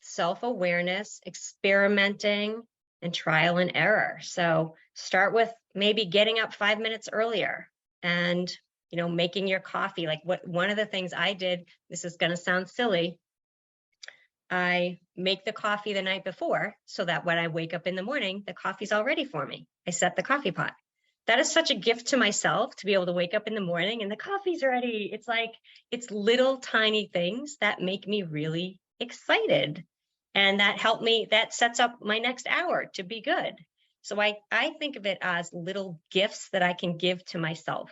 Speaker 4: self-awareness, experimenting, and trial and error. So start with maybe getting up 5 minutes earlier and, making your coffee. Like one of the things I did, this is going to sound silly, I make the coffee the night before so that when I wake up in the morning, the coffee's all ready for me. I set the coffee pot. That is such a gift to myself to be able to wake up in the morning and the coffee's ready. It's little tiny things that make me really excited. And that sets up my next hour to be good. So I think of it as little gifts that I can give to myself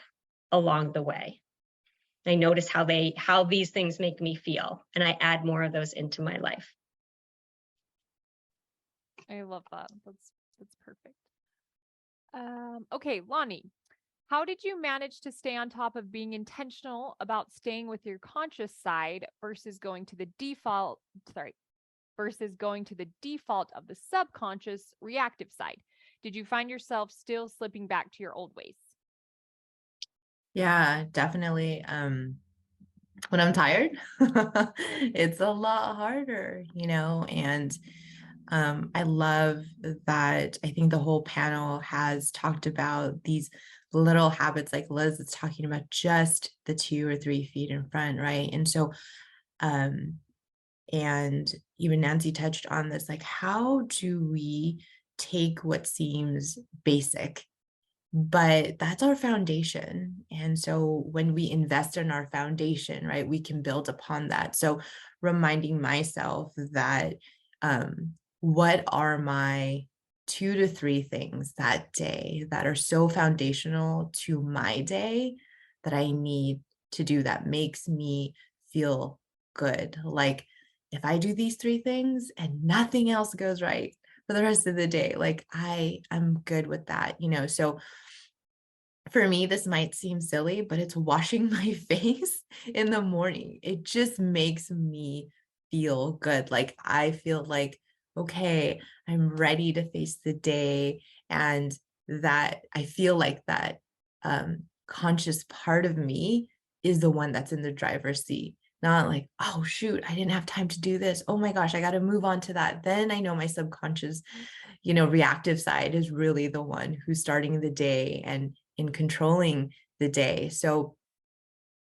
Speaker 4: along the way. I notice how these things make me feel, and I add more of those into my life.
Speaker 1: I love that. That's perfect. Okay, Lani, how did you manage to stay on top of being intentional about staying with your conscious side versus going to the default of the subconscious reactive side? Did you find yourself still slipping back to your old ways?
Speaker 5: Yeah, definitely. When I'm tired, it's a lot harder, and I love that. I think the whole panel has talked about these little habits, like Liz is talking about, just the 2 or 3 feet in front, right? And so, and even Nancy touched on this, like, how do we take what seems basic, but that's our foundation? And so when we invest in our foundation, right, we can build upon that. So reminding myself that, what are my 2 to 3 things that day that are so foundational to my day that I need to do, that makes me feel good? Like, if I do these 3 things and nothing else goes right for the rest of the day, like I'm good with that, So for me, this might seem silly, but it's washing my face in the morning. It just makes me feel good. Like I feel like, okay, I'm ready to face the day. And that I feel like that conscious part of me is the one that's in the driver's seat. Not like, oh, shoot, I didn't have time to do this. Oh my gosh, I got to move on to that. Then I know my subconscious, reactive side is really the one who's starting the day and in controlling the day. So,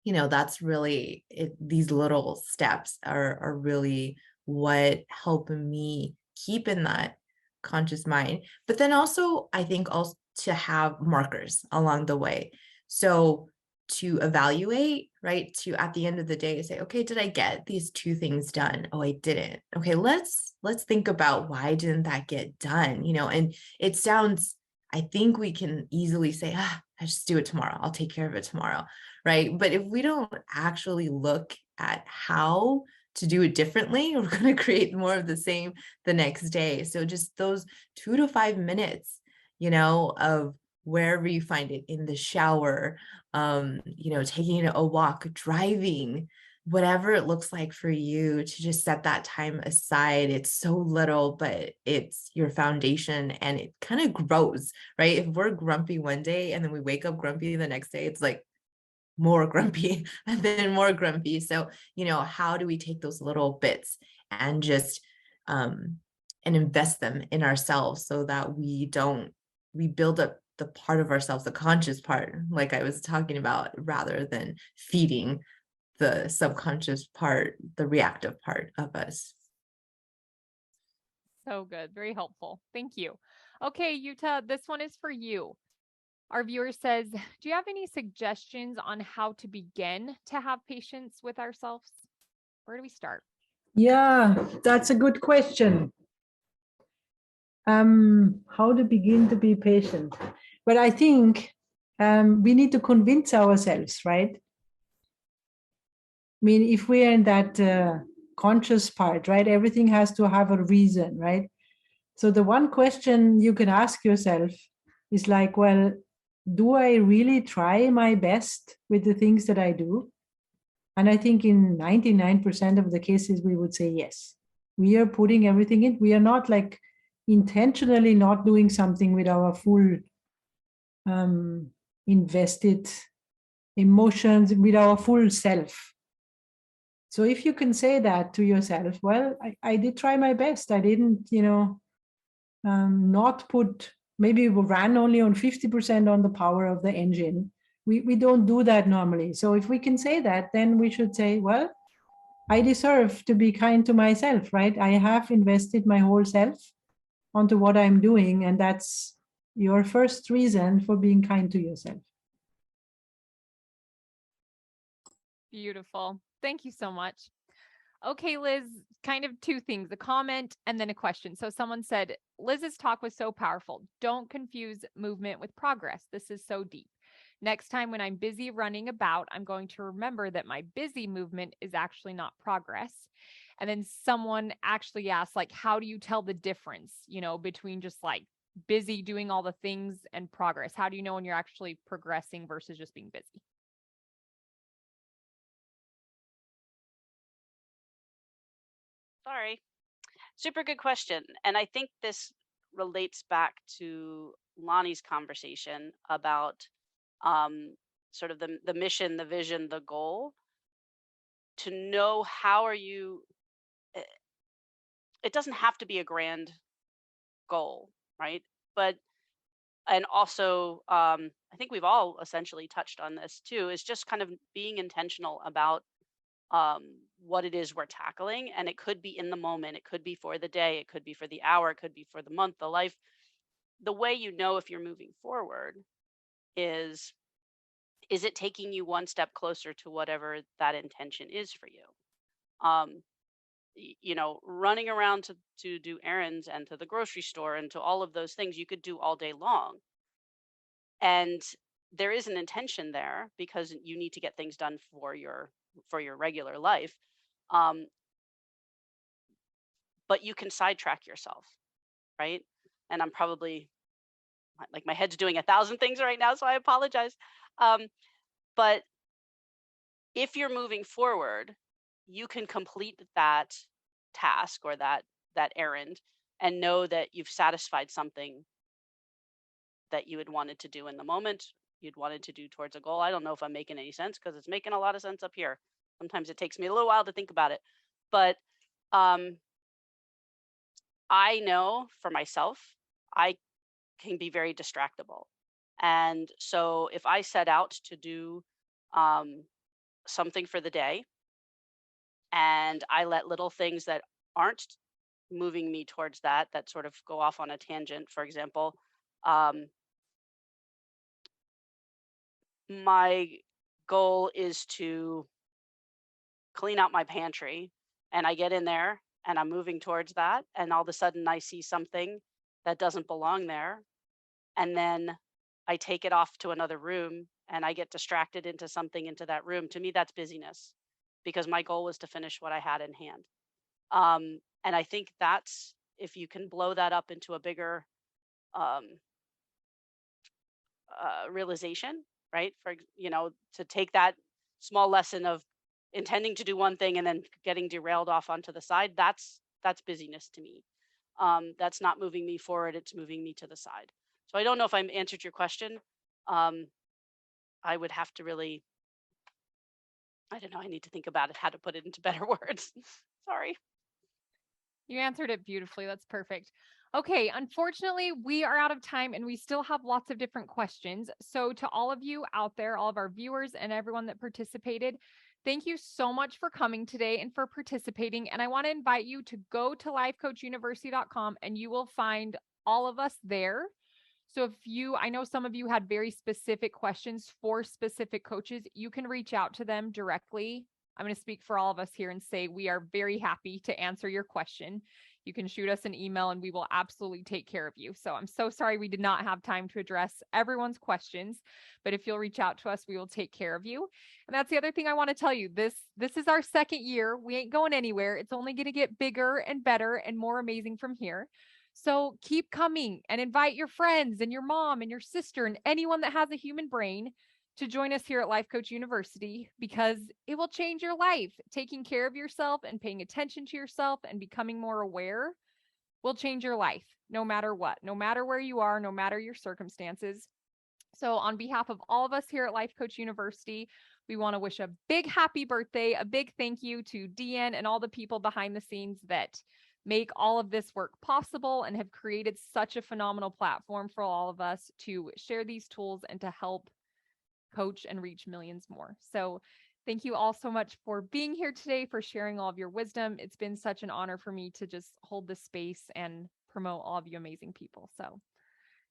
Speaker 5: that's really it. These little steps are really what help me keep in that conscious mind. But then also, I think also to have markers along the way. So to evaluate, right? To at the end of the day say, okay, did I get these 2 things done? Oh, I didn't. Okay, let's think about why didn't that get done? And it sounds, I think we can easily say, I just do it tomorrow. I'll take care of it tomorrow, right? But if we don't actually look at how to do it differently, we're going to create more of the same the next day. So just those 2 to 5 minutes, of wherever you find it, in the shower, taking a walk, driving, whatever it looks like for you, to just set that time aside. It's so little, but it's your foundation, and it kind of grows, right? If we're grumpy one day and then we wake up grumpy the next day, it's like more grumpy and then more grumpy. So, how do we take those little bits and just and invest them in ourselves so that we build up the part of ourselves, the conscious part, like I was talking about, rather than feeding the subconscious part, the reactive part of us.
Speaker 1: So good. Very helpful. Thank you. Okay, Jutta, this one is for you. Our viewer says, do you have any suggestions on how to begin to have patience with ourselves? Where do we start?
Speaker 6: Yeah, that's a good question. How to begin to be patient? But I think we need to convince ourselves, right? I mean, if we are in that conscious part, right, everything has to have a reason, right? So the one question you can ask yourself is like, well, do I really try my best with the things that I do? And I think in 99% of the cases, we would say yes. We are putting everything in. We are not like intentionally not doing something with our full invested emotions, with our full self. So if you can say that to yourself, well, I did try my best. I didn't, not put, maybe we ran only on 50% on the power of the engine. We don't do that normally. So if we can say that, then we should say, well, I deserve to be kind to myself, right? I have invested my whole self onto what I'm doing. And that's your first reason for being kind to yourself.
Speaker 1: Beautiful. Thank you so much. Okay, Liz, kind of 2 things, a comment and then a question. So someone said, Liz's talk was so powerful. Don't confuse movement with progress. This is so deep. Next time when I'm busy running about, I'm going to remember that my busy movement is actually not progress. And then someone actually asked, like, how do you tell the difference, between just like busy doing all the things and progress? How do you know when you're actually progressing versus just being busy?
Speaker 7: Sorry. Super good question. And I think this relates back to Lani's conversation about sort of the mission, the vision, the goal. To know how are you, it doesn't have to be a grand goal, right? But, and also, I think we've all essentially touched on this too, is just kind of being intentional about what it is we're tackling. And it could be in the moment, it could be for the day, it could be for the hour, it could be for the month, the life. The way you know if you're moving forward is it taking you one step closer to whatever that intention is for you? Running around to do errands and to the grocery store and to all of those things you could do all day long. And there is an intention there because you need to get things done for your regular life. But you can sidetrack yourself, right? And I'm probably, like, my head's doing 1,000 things right now, so I apologize. But if you're moving forward, you can complete that task or that errand and know that you've satisfied something that you had wanted to do in the moment, you'd wanted to do towards a goal. I don't know if I'm making any sense because it's making a lot of sense up here. Sometimes it takes me a little while to think about it. But I know for myself, I can be very distractible. And so if I set out to do something for the day and I let little things that aren't moving me towards that sort of go off on a tangent, for example, my goal is to clean out my pantry, and I get in there and I'm moving towards that, and all of a sudden I see something that doesn't belong there, and then I take it off to another room and I get distracted into something into that room. To me, that's busyness because my goal was to finish what I had in hand. And I think that's, if you can blow that up into a bigger um, realization, right? To take that small lesson of intending to do one thing and then getting derailed off onto the side, that's busyness to me. That's not moving me forward, it's moving me to the side. So I don't know if I answered your question. I would have to really, I don't know, I need to think about it, how to put it into better words. Sorry.
Speaker 1: You answered it beautifully. That's perfect. Okay, unfortunately, we are out of time and we still have lots of different questions. So to all of you out there, all of our viewers and everyone that participated, thank you so much for coming today and for participating. And I want to invite you to go to lifecoachuniversity.com and you will find all of us there. So if I know some of you had very specific questions for specific coaches, you can reach out to them directly. I'm going to speak for all of us here and say we are very happy to answer your question. You can shoot us an email and we will absolutely take care of you. So I'm so sorry we did not have time to address everyone's questions, but if you'll reach out to us, we will take care of you. And that's the other thing I want to tell you. This is our second year. We ain't going anywhere. It's only going to get bigger and better and more amazing from here. So keep coming and invite your friends and your mom and your sister and anyone that has a human brain to join us here at Life Coach University, because it will change your life. Taking care of yourself and paying attention to yourself and becoming more aware will change your life, no matter what, no matter where you are, no matter your circumstances. So on behalf of all of us here at Life Coach University, we want to wish a big happy birthday, a big thank you to Deanne and all the people behind the scenes that make all of this work possible and have created such a phenomenal platform for all of us to share these tools and to help coach and reach millions more. So thank you all so much for being here today, for sharing all of your wisdom. It's been such an honor for me to just hold this space and promote all of you amazing people. So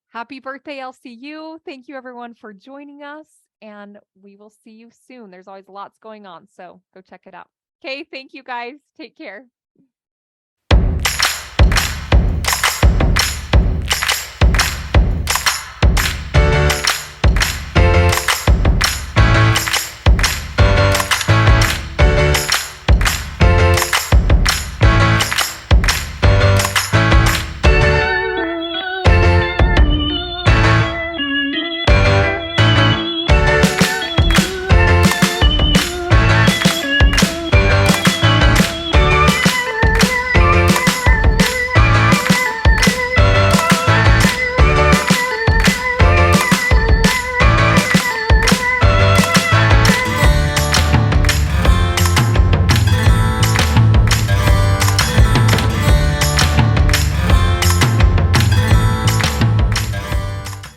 Speaker 1: happy birthday, LCU. Thank you everyone for joining us, and we will see you soon. There's always lots going on, so go check it out. Okay, thank you guys. Take care.